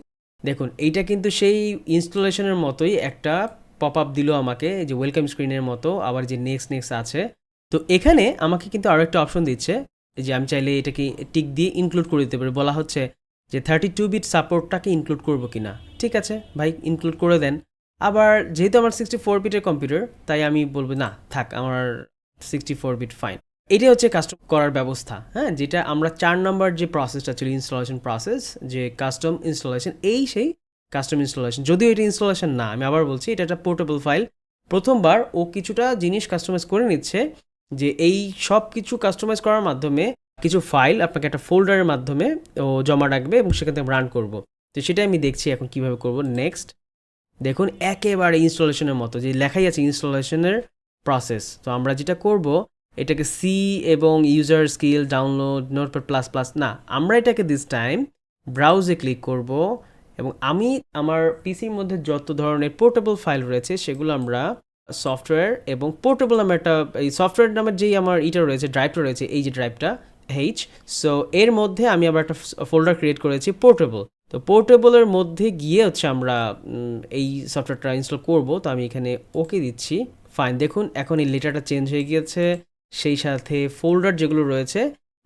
দেখুন এইটা কিন্তু সেই ইনস্টলেশনের মতোই একটা পপ আপ দিল আমাকে, যে ওয়েলকাম স্ক্রিনের মতো, আবার যে নেক্সট আছে। তো এখানে আমাকে কিন্তু আরও একটা অপশন দিচ্ছে যে আমি চাইলে এটাকে টিক দিয়ে ইনক্লুড করে দিতে পারি। বলা হচ্ছে যে 32 বিট সাপোর্টটাকে ইনক্লুড করবো কিনা। ঠিক আছে ভাই, ইনক্লুড করে দেন। আবার যেহেতু আমার 64 বিটের কম্পিউটার, তাই আমি বলবো না থাক, আমার 64 বিট ফাইন। এটাই হচ্ছে কাস্টম করার ব্যবস্থা, হ্যাঁ, যেটা আমরা 4 নম্বর যে প্রসেসটা ছিল ইনস্টলেশন প্রসেস, যে কাস্টম ইনস্টলেশন, সেই কাস্টম ইনস্টলেশন। যদিও এটা ইনস্টলেশন না, আমি আবার বলছি এটা একটা পোর্টেবল ফাইল। প্রথমবার ও কিছুটা জিনিস কাস্টমাইজ করে নিচ্ছে, যে এই সব কিছু কাস্টমাইজ করার মাধ্যমে কিছু ফাইল আপনাকে একটা ফোল্ডারের মাধ্যমে ও জমা রাখবে এবং সেখান থেকে রান করব। তো সেটাই আমি দেখছি এখন কিভাবে করব। নেক্সট দেখুন, একেবারে ইনস্টলেশনের মতো যে লেখাই আছে ইনস্টলেশনের প্রসেস। তো আমরা যেটা করব, এটাকে সি এবং user skill download notepad plus plus না, আমরা এটাকে দিস টাইম ব্রাউজে ক্লিক করব এবং আমি আমার পিসির মধ্যে যত ধরনের পোর্টেবল ফাইল রয়েছে সেগুলো আমরা সফটওয়্যার এবং পোর্টেবল নামে একটা, এই সফটওয়্যার নামের যেই আমার ইটা রয়েছে, ড্রাইভটা রয়েছে, এই যে ড্রাইভটা সো এর মধ্যে আমি আবার একটা ফোল্ডার ক্রিয়েট করেছি পোর্টেবল। তো পোর্টেবলের মধ্যে গিয়ে হচ্ছে আমরা এই সফটওয়্যারটা ইনস্টল করব। তো আমি এখানে ওকে দিচ্ছি, ফাইন। দেখুন এখন এই লেটারটা চেঞ্জ হয়ে গিয়েছে, সেই সাথে ফোল্ডার যেগুলো রয়েছে,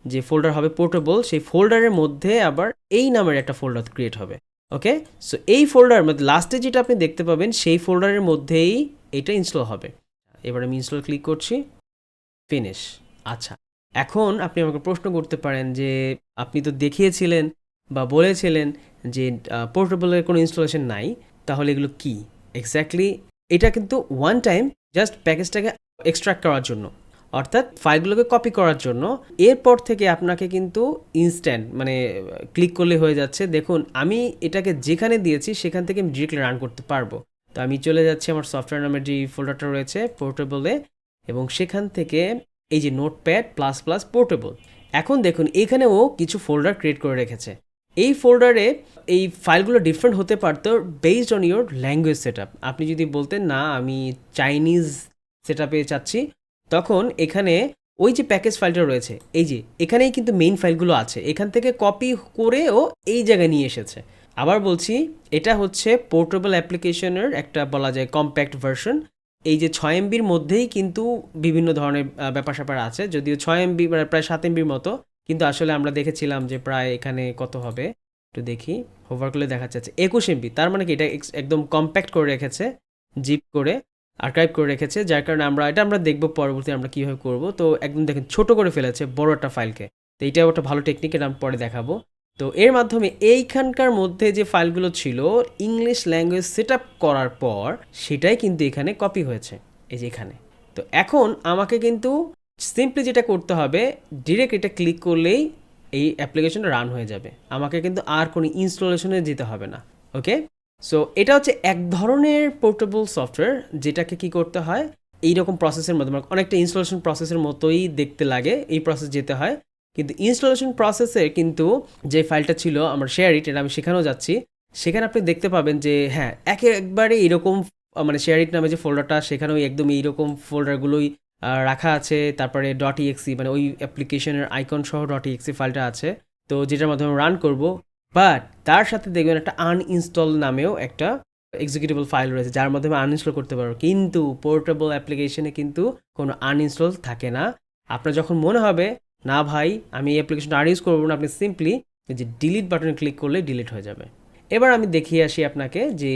যে ফোল্ডার হবে পোর্টেবল, সেই ফোল্ডারের মধ্যে আবার এই নামের একটা ফোল্ডার ক্রিয়েট হবে। ওকে, সো এই ফোল্ডার মধ্যে লাস্টে যেটা আপনি দেখতে পাবেন সেই ফোল্ডারের মধ্যেই এটা ইনস্টল হবে। এবার আমি ইনস্টল ক্লিক করছি, ফিনিশ। আচ্ছা, এখন আপনি আমাকে প্রশ্ন করতে পারেন যে আপনি তো দেখিয়েছিলেন বা বলেছিলেন যে পোর্টেবলের কোনো ইনস্টলেশন নাই, তাহলে এগুলো কি এক্স্যাক্টলি? এটা কিন্তু ওয়ান টাইম জাস্ট প্যাকেজটাকে এক্সট্রাক্ট করার জন্য, অর্থাৎ ফাইলগুলোকে কপি করার জন্য। এরপর থেকে আপনাকে কিন্তু ইনস্ট্যান্ট মানে ক্লিক করলে হয়ে যাচ্ছে। দেখুন আমি এটাকে যেখানে দিয়েছি সেখান থেকে আমি ডিরেক্টলি রান করতে পারবো। তো আমি চলে যাচ্ছি আমার সফটওয়্যার নামের যে ফোল্ডারটা রয়েছে পোর্টেবলে, এবং সেখান থেকে এই যে নোটপ্যাড প্লাস প্লাস পোর্টেবল। এখন দেখুন এখানেও কিছু ফোল্ডার ক্রিয়েট করে রেখেছে। এই ফোল্ডারে এই ফাইলগুলো ডিফারেন্ট হতে পারতো based on your language set up. আপনি যদি বলতেন না আমি চাইনিজ সেট আপে চাচ্ছি, তখন এখানে ওই যে প্যাকেজ ফাইলটা রয়েছে, এই যে এখানেই কিন্তু মেইন ফাইলগুলো আছে, এখান থেকে কপি করেও এই জায়গায় নিয়ে এসেছে। আবার বলছি, এটা হচ্ছে পোর্টেবল অ্যাপ্লিকেশনের একটা বলা যায় কম্প্যাক্ট ভার্সন। এই যে 6 MBর মধ্যেই কিন্তু বিভিন্ন ধরনের ব্যাপার স্যাপার আছে, যদিও 6 MB প্রায় 7 MBর মতো, কিন্তু আসলে আমরা দেখেছিলাম যে প্রায় এখানে কত হবে একটু দেখি, হোভার করলে দেখা যাচ্ছে 21 MB। তার মানে কি এটা একদম কম্প্যাক্ট করে রেখেছে, জিপ করে আর্কাইভ করে রেখেছে, যার কারণে আমরা দেখবো পরবর্তী আমরা কীভাবে করব। তো একদম দেখেন ছোট করে ফেলেছে বড় একটা ফাইলকে। তো এইটাও একটা ভালো টেকনিক, এটা আমি পরে দেখাবো। তো এর মাধ্যমে এইখানকার মধ্যে যে ফাইলগুলো ছিল ইংলিশ ল্যাঙ্গুয়েজ সেট আপ করার পর সেটাই কিন্তু এখানে কপি হয়েছে, এই যে এখানে। তো এখন আমাকে কিন্তু সিম্পলি যেটা করতে হবে, ডিরেক্ট এটা ক্লিক করলেই এই অ্যাপ্লিকেশনটা রান হয়ে যাবে, আমাকে কিন্তু আর কোনো ইনস্টলেশনে যেতে হবে না। ওকে, সো এটা হচ্ছে এক ধরনের পোর্টেবল সফটওয়্যার, যেটাকে কি করতে হয় এইরকম প্রসেসের মাধ্যমে, অনেকটা ইনস্টলেশন প্রসেসের মতোই দেখতে লাগে, এই প্রসেস যেতে হয়। কিন্তু ইনস্টলেশন প্রসেসে কিন্তু যে ফাইলটা ছিল আমার শেয়ার ইট, এটা আমি সেখানেও যাচ্ছি, সেখানে আপনি দেখতে পাবেন যে হ্যাঁ একেবারে এরকম মানে শেয়ার ইট নামে যে ফোল্ডারটা, সেখানেও একদম এইরকম ফোল্ডারগুলোই রাখা আছে। তারপরে .exe মানে ওই অ্যাপ্লিকেশনের আইকন সহ .exe ফাইলটা আছে, তো যেটার মাধ্যমে রান করব। বাট তার সাথে দেখবেন একটা আনইনস্টল নামেও একটা এক্সিকিউটেবল ফাইল রয়েছে, যার মাধ্যমে আনইনস্টল করতে পারবো। কিন্তু পোর্টেবল অ্যাপ্লিকেশনে কিন্তু কোনো আনইনস্টল থাকে না। আপনার যখন মনে হবে না ভাই আমি এই অ্যাপ্লিকেশনটা আর ইউজ করবো না, আপনি সিম্পলি যে ডিলিট বাটনে ক্লিক করলে ডিলিট হয়ে যাবে। এবার আমি দেখিয়ে আসি আপনাকে যে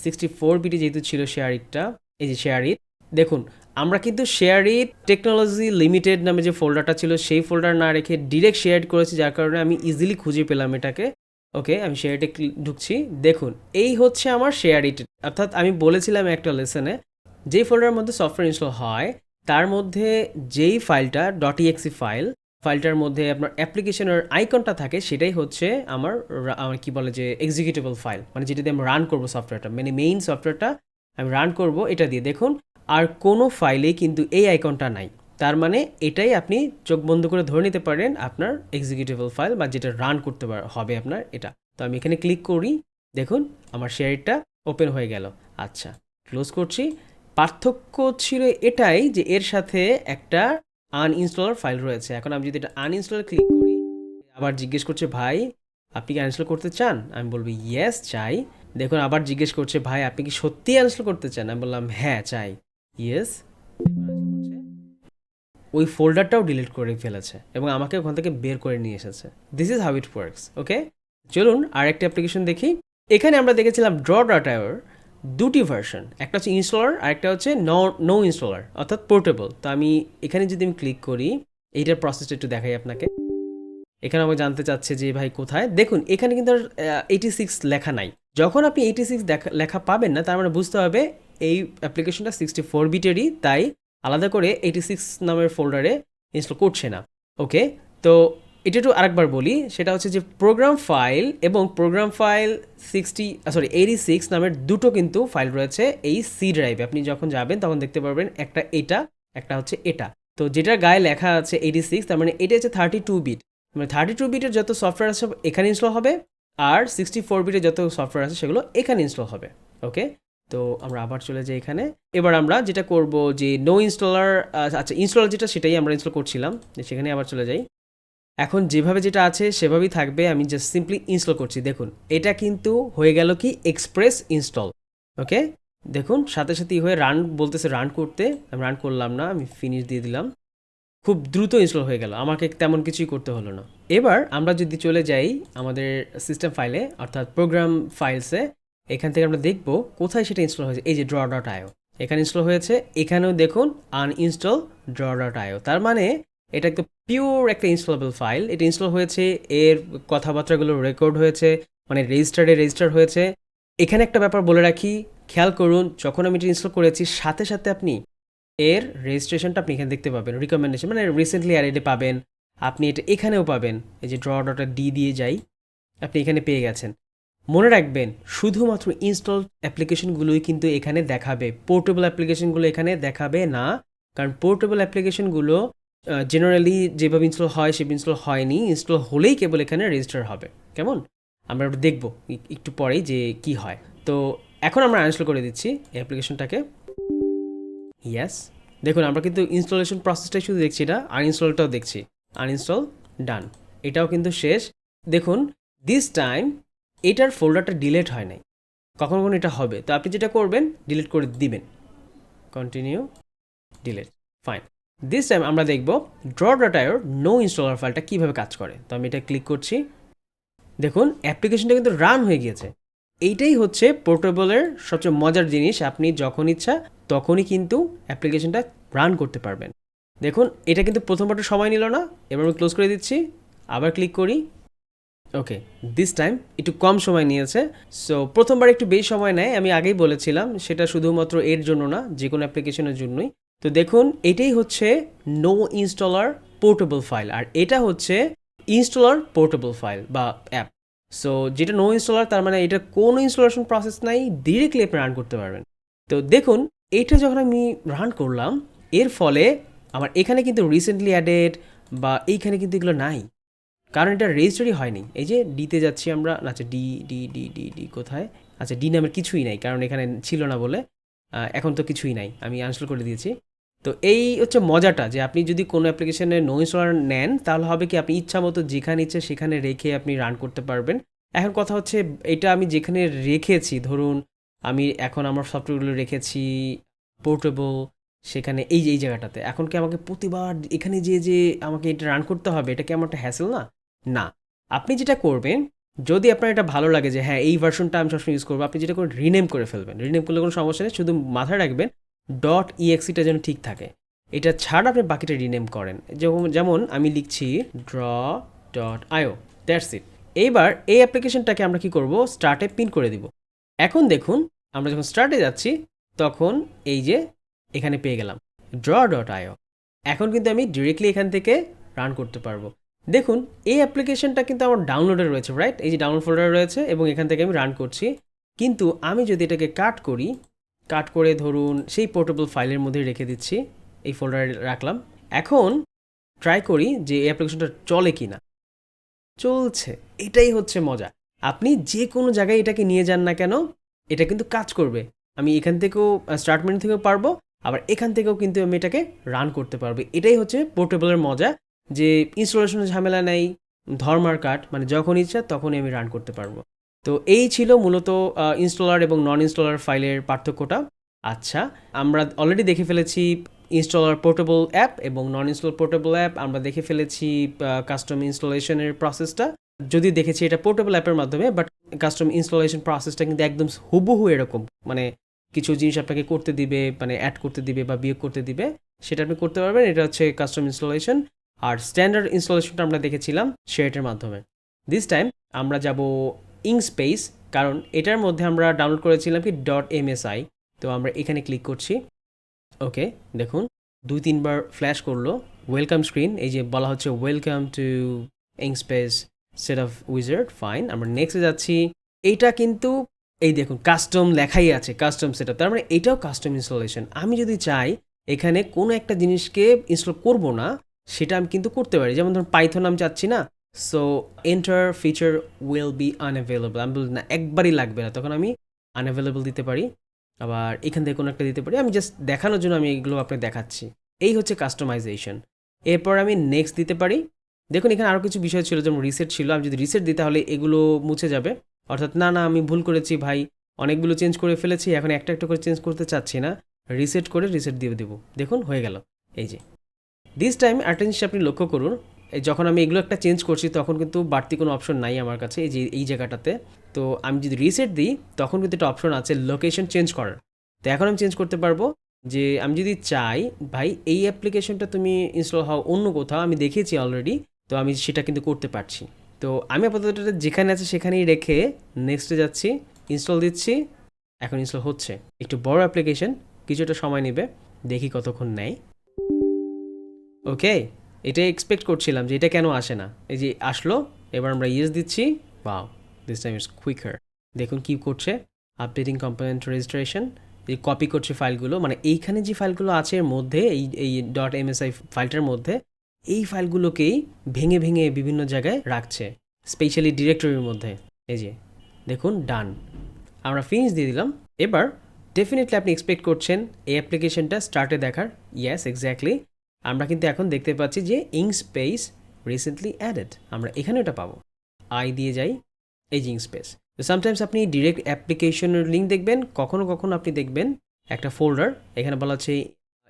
64 বিটি যেহেতু ছিল শেয়ার ইটটা, এই যে শেয়ার ইট দেখুন, আমরা কিন্তু শেয়ার ইট টেকনোলজি লিমিটেড নামে যে ফোল্ডারটা ছিল সেই ফোল্ডার না রেখে ডিরেক্ট শেয়ার করেছি, যার কারণে আমি ইজিলি খুঁজে পেলাম এটাকে। ওকে, আমি শেয়ার ইটে ঢুকছি, দেখুন এই হচ্ছে আমার শেয়ার ইট। অর্থাৎ আমি বলেছিলাম একটা লেসনে, যেই ফোল্ডারের মধ্যে সফটওয়্যার ইনস্টল হয় তার মধ্যে যেই ফাইলটা .exe ফাইলটার মধ্যে আপনার অ্যাপ্লিকেশনের আইকনটা থাকে, সেটাই হচ্ছে আমার কি বলে যে এক্সিকিউটেবল ফাইল, মানে যেটা দিয়ে আমি রান করবো সফটওয়্যারটা, মানে মেইন সফটওয়্যারটা আমি রান করব এটা দিয়ে। দেখুন আর কোনো ফাইলেই কিন্তু এই আইকনটা নাই, তার মানে এটাই আপনি চোখ বন্ধ করে ধরে নিতে পারেন আপনার এক্সিকিউটেবল ফাইল বা যেটা রান করতে হবে আপনার এটা। তো আমি এখানে ক্লিক করি, দেখুন আমার শেয়ারটা ওপেন হয়ে গেল। আচ্ছা, ক্লোজ করছি। পার্থক্য ছিল এটাই যে এর সাথে একটা আনইনস্টলার ফাইল রয়েছে। এখন আমি যদি এটা আনইনস্টল ক্লিক করি, আবার জিজ্ঞেস করছে ভাই আপনি কি আনইনস্টল করতে চান, আমি বলবো ইয়েস চাই। দেখুন আবার জিজ্ঞেস করছে ভাই আপনি কি সত্যিই আনইনস্টল করতে চান, আমি বললাম হ্যাঁ চাই, ইয়েস। ওই ফোল্ডারটাও ডিলিট করে ফেলেছে এবং আমাকে ওখান থেকে বের করে নিয়ে এসেছে। This is how it works. Okay, চলুন আরেকটা অ্যাপ্লিকেশন দেখি। এখানে আমরা দেখেছিলাম draw.io দুটি ভার্সন, একটা হচ্ছে ইনস্টলার আর একটা হচ্ছে নো ইনস্টলার অর্থাৎ পোর্টেবল। তো আমি এখানে যদি আমি ক্লিক করি, এইটার প্রসেসটা একটু দেখাই আপনাকে। এখানে আমাকে জানতে চাচ্ছে যে ভাই কোথায়, দেখুন এখানে কিন্তু 86 লেখা নাই। যখন আপনি 86 লেখা পাবেন না, তার মানে বুঝতে হবে এই অ্যাপ্লিকেশনটা 64 বিটেরই, তাই আলাদা করে 86 নামের ফোল্ডারে ইনস্টল করছে না। ওকে, তো এটা একটু আরেকবার বলি, সেটা হচ্ছে যে প্রোগ্রাম ফাইল এবং প্রোগ্রাম ফাইল 86 নামের দুটো কিন্তু ফাইল রয়েছে এই সি ড্রাইভে। আপনি যখন যাবেন তখন দেখতে পারবেন একটা এটা, একটা হচ্ছে এটা। তো যেটার গায়ে লেখা আছে 86, তার মানে এটা হচ্ছে 32 বিট, মানে 32 বিটের যত সফটওয়্যার আছে এখানে ইনস্টল হবে, আর 64 বিটের যত সফটওয়্যার আছে সেগুলো এখানে ইনস্টল হবে। ওকে, তো আমরা আবার চলে যাই এখানে। এবার আমরা যেটা করব যে নো ইনস্টলার, আচ্ছা ইনস্টলার যেটা সেটাই আমরা ইনস্টল করছিলাম, সেখানে আবার চলে যাই। এখন যেভাবে যেটা আছে সেভাবেই থাকবে, আমি জাস্ট সিম্পলি ইনস্টল করছি। দেখুন এটা কিন্তু হয়ে গেল কি এক্সপ্রেস ইনস্টল। ওকে, দেখুন সাথে সাথেই হয়ে রান বলতেছে, রান করতে। আমি রান করলাম না, আমি ফিনিশ দিয়ে দিলাম। খুব দ্রুত ইনস্টল হয়ে গেল, আমাকে তেমন কিছুই করতে হলো না। এবার আমরা যদি চলে যাই আমাদের সিস্টেম ফাইলে অর্থাৎ প্রোগ্রাম ফাইলসে, এখান থেকে আমরা দেখব কোথায় সেটা ইনস্টল হয়েছে। এই যে draw.io এখানে ইনস্টল হয়েছে, এখানেও দেখুন আনইনস্টল draw.io, তার মানে এটা একটা পিওর একটা ইনস্টলেবল ফাইল। এটা ইনস্টল হয়েছে, এর কথাবার্তাগুলো রেকর্ড হয়েছে, মানে রেজিস্টার হয়েছে। এখানে একটা ব্যাপার বলে রাখি, খেয়াল করুন, যখন আমি এটা ইনস্টল করেছি সাথে সাথে আপনি এর রেজিস্ট্রেশনটা আপনি এখানে দেখতে পাবেন, রিকমেন্ডেশন মানে রিসেন্টলি অ্যাডেডে পাবেন, আপনি এটা এখানেও পাবেন। এই যে draw.d দিয়ে যাই, আপনি এখানে পেয়ে গেছেন। মনে রাখবেন শুধুমাত্র ইনস্টল অ্যাপ্লিকেশনগুলোই কিন্তু এখানে দেখাবে, পোর্টেবল অ্যাপ্লিকেশনগুলো এখানে দেখাবে না, কারণ পোর্টেবল অ্যাপ্লিকেশনগুলো জেনারেলি যেভাবে ইনস্টল হয় সেভাবে ইনস্টল হয়নি, ইনস্টল হলেই কেবল এখানে রেজিস্টার হবে। কেমন, আমরা দেখব একটু পরেই যে কি হয়। তো এখন আমরা আনইনস্টল করে দিচ্ছি এই অ্যাপ্লিকেশনটাকে। ইয়েস, দেখুন আমরা কিন্তু ইনস্টলেশন প্রসেসটাই শুধু দেখছি না, আনইনস্টলটাও দেখছি। আনইনস্টল ডান, এটাও কিন্তু শেষ। দেখুন দিস টাইম এটার ফোল্ডারটা ডিলিট হয় নাই, কখনো কখনো এটা হবে, তো আপনি যেটা করবেন ডিলিট করে দিবেন। Continue, delete, fine. This time আমরা দেখব draw.io নো ইনস্টলার ফাইলটা কীভাবে কাজ করে। তো আমি এটা ক্লিক করছি, দেখুন অ্যাপ্লিকেশনটা কিন্তু রান হয়ে গিয়েছে। এইটাই হচ্ছে পোর্টেবলের সবচেয়ে মজার জিনিস, আপনি যখন ইচ্ছা তখনই কিন্তু অ্যাপ্লিকেশনটা রান করতে পারবেন। দেখুন এটা কিন্তু প্রথমবারটা সময় নিল না, এবার আমি ক্লোজ করে দিচ্ছি, আবার ক্লিক করি। ওকে, দিস টাইম একটু কম সময় নিয়েছে। সো প্রথমবার একটু বেশি সময় নেয়, আমি আগেই বলেছিলাম, সেটা শুধুমাত্র এর জন্য না, যে কোনো অ্যাপ্লিকেশনের জন্যই। তো দেখুন এটাই হচ্ছে নো ইনস্টলার পোর্টেবল ফাইল, আর এটা হচ্ছে ইনস্টলার পোর্টেবল ফাইল বা অ্যাপ। সো যেটা নো ইনস্টলার, তার মানে এটা কোনো ইনস্টলেশন প্রসেস নাই, ডিরেক্টলি আপনি রান করতে পারবেন। তো দেখুন এটা যখন আমি রান করলাম, এর ফলে আমার এখানে কিন্তু রিসেন্টলি অ্যাডেড বা এইখানে কিন্তু এগুলো নাই, কারণ এটা রেজিস্টারই হয়নি। এই যে ডিতে যাচ্ছি আমরা, আচ্ছা D D D D D কোথায়, আচ্ছা ডি নামের কিছুই নাই, কারণ এখানে ছিল না বলে। এখন তো কিছুই নাই, আমি আনইনস্টল করে দিয়েছি। তো এই হচ্ছে মজাটা, যে আপনি যদি কোনো অ্যাপ্লিকেশনে নো ইনস্টলার নেন, তাহলে হবে কি আপনি ইচ্ছা মতো যেখানে ইচ্ছে সেখানে রেখে আপনি রান করতে পারবেন। এখন কথা হচ্ছে এটা আমি যেখানে রেখেছি, ধরুন আমি এখন আমার সফটওয়্যারগুলো রেখেছি পোর্টেবল, সেখানে এই যে এই জায়গাটাতে, এখন কি আমাকে প্রতিবার এখানে যে আমাকে এটা রান করতে হবে? এটা কি আমার একটা হ্যাসেল না? না, আপনি যেটা করবেন, যদি আপনার এটা ভালো লাগে যে হ্যাঁ এই ভার্সনটা আমি সবসময় ইউজ করবো, আপনি যেটা করে রিনেম করে ফেলবেন। রিনেম করলে কোনো সমস্যা নেই, শুধু মাথায় রাখবেন .exe যেন ঠিক থাকে, এটা ছাড়া আপনি বাকিটা রিনেম করেন। যেমন আমি লিখছি draw.io, দ্যাটস ইট। এইবার এই অ্যাপ্লিকেশনটাকে আমরা কি করব, স্টার্টে পিন করে দিব। এখন দেখুন আমরা যখন স্টার্টে যাচ্ছি তখন এই যে এখানে পেয়ে গেলাম draw.io। এখন কিন্তু আমি ডিরেক্টলি এখান থেকে রান করতে পারবো। দেখুন এই অ্যাপ্লিকেশনটা কিন্তু আমার ডাউনলোডে রয়েছে, রাইট? এই যে ডাউনলোড ফোল্ডার রয়েছে এবং এখান থেকে আমি রান করছি। কিন্তু আমি যদি এটাকে কাট করি, কাট করে ধরুন সেই পোর্টেবল ফাইলের মধ্যে রেখে দিচ্ছি, এই ফোল্ডারে রাখলাম। এখন ট্রাই করি যে এই অ্যাপ্লিকেশনটা চলে কি না। চলছে, এটাই হচ্ছে মজা। আপনি যে কোনো জায়গায় এটাকে নিয়ে যান না কেন, এটা কিন্তু কাজ করবে। আমি এখান থেকেও স্টার্ট মেনু থেকেও পারবো, আবার এখান থেকেও কিন্তু আমি এটাকে রান করতে পারবো। এটাই হচ্ছে পোর্টেবলের মজা, যে ইনস্টলেশনের ঝামেলা নেই, ধর্মার কাট, মানে যখন ইচ্ছা তখনই আমি রান করতে পারবো। তো এই ছিল মূলত ইনস্টলার এবং নন ইনস্টলার ফাইলের পার্থক্যটা। আচ্ছা, আমরা অলরেডি দেখে ফেলেছি ইনস্টলার পোর্টেবল অ্যাপ এবং নন ইনস্টল পোর্টেবল অ্যাপ, আমরা দেখে ফেলেছি কাস্টম ইনস্টলেশনের প্রসেসটা। যদি দেখেছি এটা পোর্টেবল অ্যাপের মাধ্যমে, বাট কাস্টম ইনস্টলেশন প্রসেসটা কিন্তু একদম হুবহু এরকম, মানে কিছু জিনিস আপনাকে করতে দিবে, মানে অ্যাড করতে দিবে বা বিয়োগ করতে দিবে, সেটা আপনি করতে পারবেন। এটা হচ্ছে কাস্টম ইনস্টলেশন। আর স্ট্যান্ডার্ড ইনস্টলেশনটা আমরা দেখেছিলাম শেয়ারের মাধ্যমে। দিস টাইম আমরা যাব ইংস্পেস, কারণ এটার মধ্যে আমরা ডাউনলোড করেছিলাম কি .msi। তো আমরা এখানে ক্লিক করছি। ওকে, দেখুন 2-3 বার ফ্ল্যাশ করলো ওয়েলকাম স্ক্রিন, এই যে বলা হচ্ছে ওয়েলকাম টু ইংস্পেস সেট অফ উইজার্ড। ফাইন, আমরা নেক্সটে যাচ্ছি। এইটা কিন্তু এই দেখুন কাস্টম লেখাই আছে, কাস্টম সেট আপ, তার মানে এটাও কাস্টম ইনস্টলেশন। আমি যদি চাই এখানে কোনো একটা জিনিসকে ইনস্টল করব না, সেটা আমি কিন্তু করতে পারি। যেমন ধরুন পাইথন আমি চাচ্ছি না, so enter feature will be unavailable, আমি বলি না একবারই লাগবে না, তখন আমি আনঅ্যাভেলেবল দিতে পারি। আবার এখান থেকে কোনো একটা দিতে পারি, আমি জাস্ট দেখানোর জন্য আমি এগুলো আপনাকে দেখাচ্ছি। এই হচ্ছে কাস্টমাইজেশন। এরপর আমি নেক্সট দিতে পারি। দেখুন এখানে আরও কিছু বিষয় ছিল, যেমন রিসেট ছিল, আমি যদি রিসেট দিই তাহলে এগুলো মুছে যাবে। অর্থাৎ না না আমি ভুল করেছি ভাই, অনেকগুলো চেঞ্জ করে ফেলেছি, এখন একটা একটা করে চেঞ্জ করতে চাচ্ছি না, রিসেট করে রিসেট দিয়ে দেবো। দেখুন হয়ে গেল। এই যে দিস টাইম একটা জিনিস আপনি লক্ষ্য করুন, যখন আমি এগুলো একটা চেঞ্জ করছি তখন কিন্তু বাড়তি কোনো অপশন নাই আমার কাছে, এই যে এই জায়গাটাতে। তো আমি যদি রিসেট দিই তখন কিন্তু একটা অপশন আছে লোকেশন চেঞ্জ করার। তো এখন আমি চেঞ্জ করতে পারবো যে আমি যদি চাই ভাই এই অ্যাপ্লিকেশনটা তুমি ইনস্টল হও অন্য কোথাও, আমি দেখিয়েছি অলরেডি, তো আমি সেটা কিন্তু করতে পারছি। তো আমি আপাতত যেখানে আছে সেখানেই রেখে নেক্সটে যাচ্ছি, ইনস্টল দিচ্ছি। এখন ইনস্টল হচ্ছে। একটু বড় অ্যাপ্লিকেশন, কিছুটা সময় নেবে, দেখি কতক্ষণ নেয়। ওকে, এটা এক্সপেক্ট করছিলাম যে এটা কেন আসে না, এই যে আসলো। এবার আমরা ইয়েস দিচ্ছি। Wow, this time is quicker. দেখুন কি করছে, আপডেটিং কম্পোনেন্ট রেজিস্ট্রেশন, এই কপি করছে ফাইলগুলো, মানে এইখানে যে ফাইলগুলো আছে এর মধ্যে, এই .msi ফাইলটার মধ্যে এই ফাইলগুলোকেই ভেঙে ভেঙে বিভিন্ন জায়গায় রাখছে, স্পেশালি ডিরেক্টরির মধ্যে। এই যে দেখুন ডান, আমরা ফিনিশ দিয়ে দিলাম। এবার ডেফিনেটলি আপনি এক্সপেক্ট করছেন এই অ্যাপ্লিকেশনটা স্টার্টে দেখার। Yes, exactly. আমরা কিন্তু এখন দেখতে পাচ্ছি যে ইংস্পেস রিসেন্টলি অ্যাডেড, আমরা এখানে ওটা পাবো। আই দিয়ে যাই, এই যে ইংস্পেস। তো সামটাইমস আপনি ডিরেক্ট অ্যাপ্লিকেশনের লিঙ্ক দেখবেন, কখনো কখনো আপনি দেখবেন একটা ফোল্ডার, এখানে বলা হচ্ছে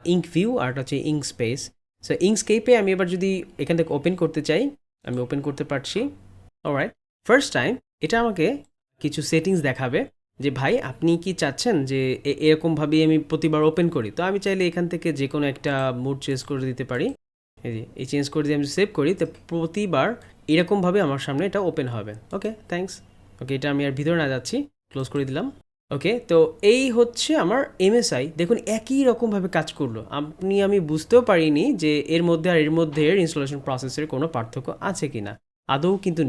ইঙ্ক ভিউ আর এটা হচ্ছে ইংস্পেস। সো ইংস্কেপে আমি এবার যদি এখান থেকে ওপেন করতে চাই, আমি ওপেন করতে পারছি। অলরাইট, ফার্স্ট টাইম এটা আমাকে কিছু সেটিংস দেখাবে যে ভাই আপনি কি চাচ্ছেন যে এরকমভাবেই আমি প্রতিবার ওপেন করি। তো আমি চাইলে এখান থেকে যে কোনো একটা মুড চেঞ্জ করে দিতে পারি। এই যে এই চেঞ্জ করে দিয়ে আমি সেভ করি, তো প্রতিবার এরকমভাবে আমার সামনে এটা ওপেন হবে। ওকে, থ্যাঙ্কস। ওকে, এটা আমি আর ভিতরে না যাচ্ছি, ক্লোজ করে দিলাম। ওকে, তো এই হচ্ছে আমার এমএসআই। দেখুন একই রকমভাবে কাজ করলো, আমি বুঝতেও পারিনি যে এর মধ্যে আর এর মধ্যে ইনস্টলেশন প্রসেসের কোনো পার্থক্য আছে কি না, আদৌ কিন্তু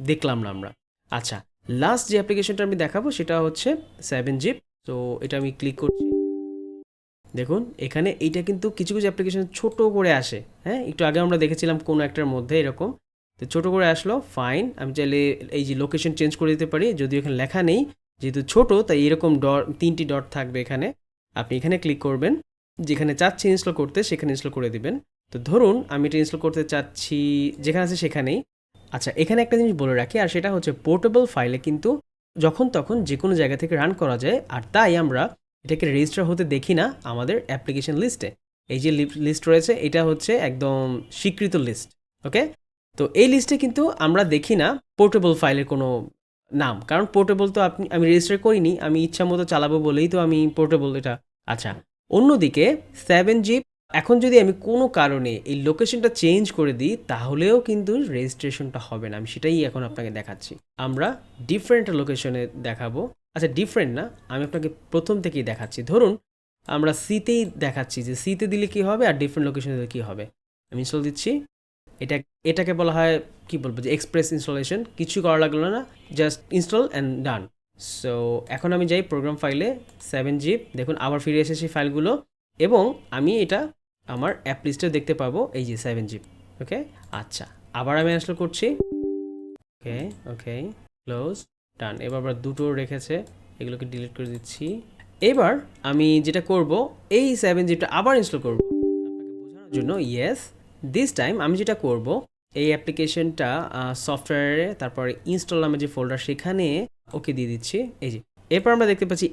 দেখলাম না আমরা। আচ্ছা, লাস্ট যে অ্যাপ্লিকেশনটা আমি দেখাবো সেটা হচ্ছে 7zip। তো এটা আমি ক্লিক করছি। দেখুন এখানে এইটা কিন্তু কিছু কিছু অ্যাপ্লিকেশন ছোট করে আসে। হ্যাঁ, একটু আগে আমরা দেখেছিলাম কোনো একটার মধ্যে এরকম, তো ছোট করে আসলো। ফাইন, আমি চাইলে এই যে লোকেশন চেঞ্জ করে দিতে পারি, যদিও এখানে লেখা নেই, যেহেতু ছোট তাই এরকম তিনটি ডট থাকবে এখানে। আপনি এখানে ক্লিক করবেন, যেখানে চাচ্ছি ইনস্টল করতে সেখানে ইনস্টল করে দিবেন। তো ধরুন আমি এটা ইনস্টল করতে চাচ্ছি যেখানে আছে সেখানেই। আচ্ছা, এখানে একটা জিনিস বলে রাখি, আর সেটা হচ্ছে পোর্টেবল ফাইলে কিন্তু যখন তখন যে কোনো জায়গা থেকে রান করা যায়, আর তাই আমরা এটাকে রেজিস্টার হতে দেখি না আমাদের অ্যাপ্লিকেশন লিস্টে। এই যে লিস্ট রয়েছে এটা হচ্ছে একদম স্বীকৃত লিস্ট। ওকে, তো এই লিস্টে কিন্তু আমরা দেখি না পোর্টেবল ফাইলের কোনো নাম, কারণ পোর্টেবল তো আমি রেজিস্টার করিনি, আমি ইচ্ছা মতো চালাবো বলেই তো আমি পোর্টেবল এটা। আচ্ছা, অন্যদিকে 7zip, এখন যদি আমি কোনো কারণে এই লোকেশনটা চেঞ্জ করে দিই তাহলেও কিন্তু রেজিস্ট্রেশনটা হবে না, আমি সেটাই এখন আপনাকে দেখাচ্ছি। আমরা ডিফারেন্ট লোকেশনে দেখাবো। আচ্ছা, ডিফারেন্ট না, আমি আপনাকে প্রথম থেকেই দেখাচ্ছি। ধরুন আমরা সিতেই দেখাচ্ছি যে সিতে দিলে কী হবে আর ডিফারেন্ট লোকেশনে দিলে কী হবে। আমি ইনস্টল দিচ্ছি। এটাকে বলা হয় কি বলবো যে এক্সপ্রেস ইনস্টলেশন, কিছু করা লাগলো না, just install and done. So এখন আমি যাই প্রোগ্রাম ফাইলে, 7zip। দেখুন আবার ফিরে এসেছি ফাইলগুলো, এবং আমি এটা আমার অ্যাপ লিস্টে দেখতে পাবো, এই যে 7zip। ওকে, আচ্ছা, আবার আমি ইনস্টল করছি। ওকে ওকে, ক্লোজ, ডান। এবার আবার দুটো রেখেছে, এগুলোকে ডিলিট করে দিচ্ছি। এবার আমি যেটা করব, এই 7zipটা আবার ইনস্টল করব আপনাকে বোঝানোর জন্য। ইয়েস, দিস টাইম আমি যেটা করব, এই অ্যাপ্লিকেশনটা সফটওয়্যারে, তারপরে ইনস্টল নামে যে ফোল্ডার সেখানে ওকে দিয়ে দিচ্ছি। এই যে এরপর আমরা দেখতে পাচ্ছি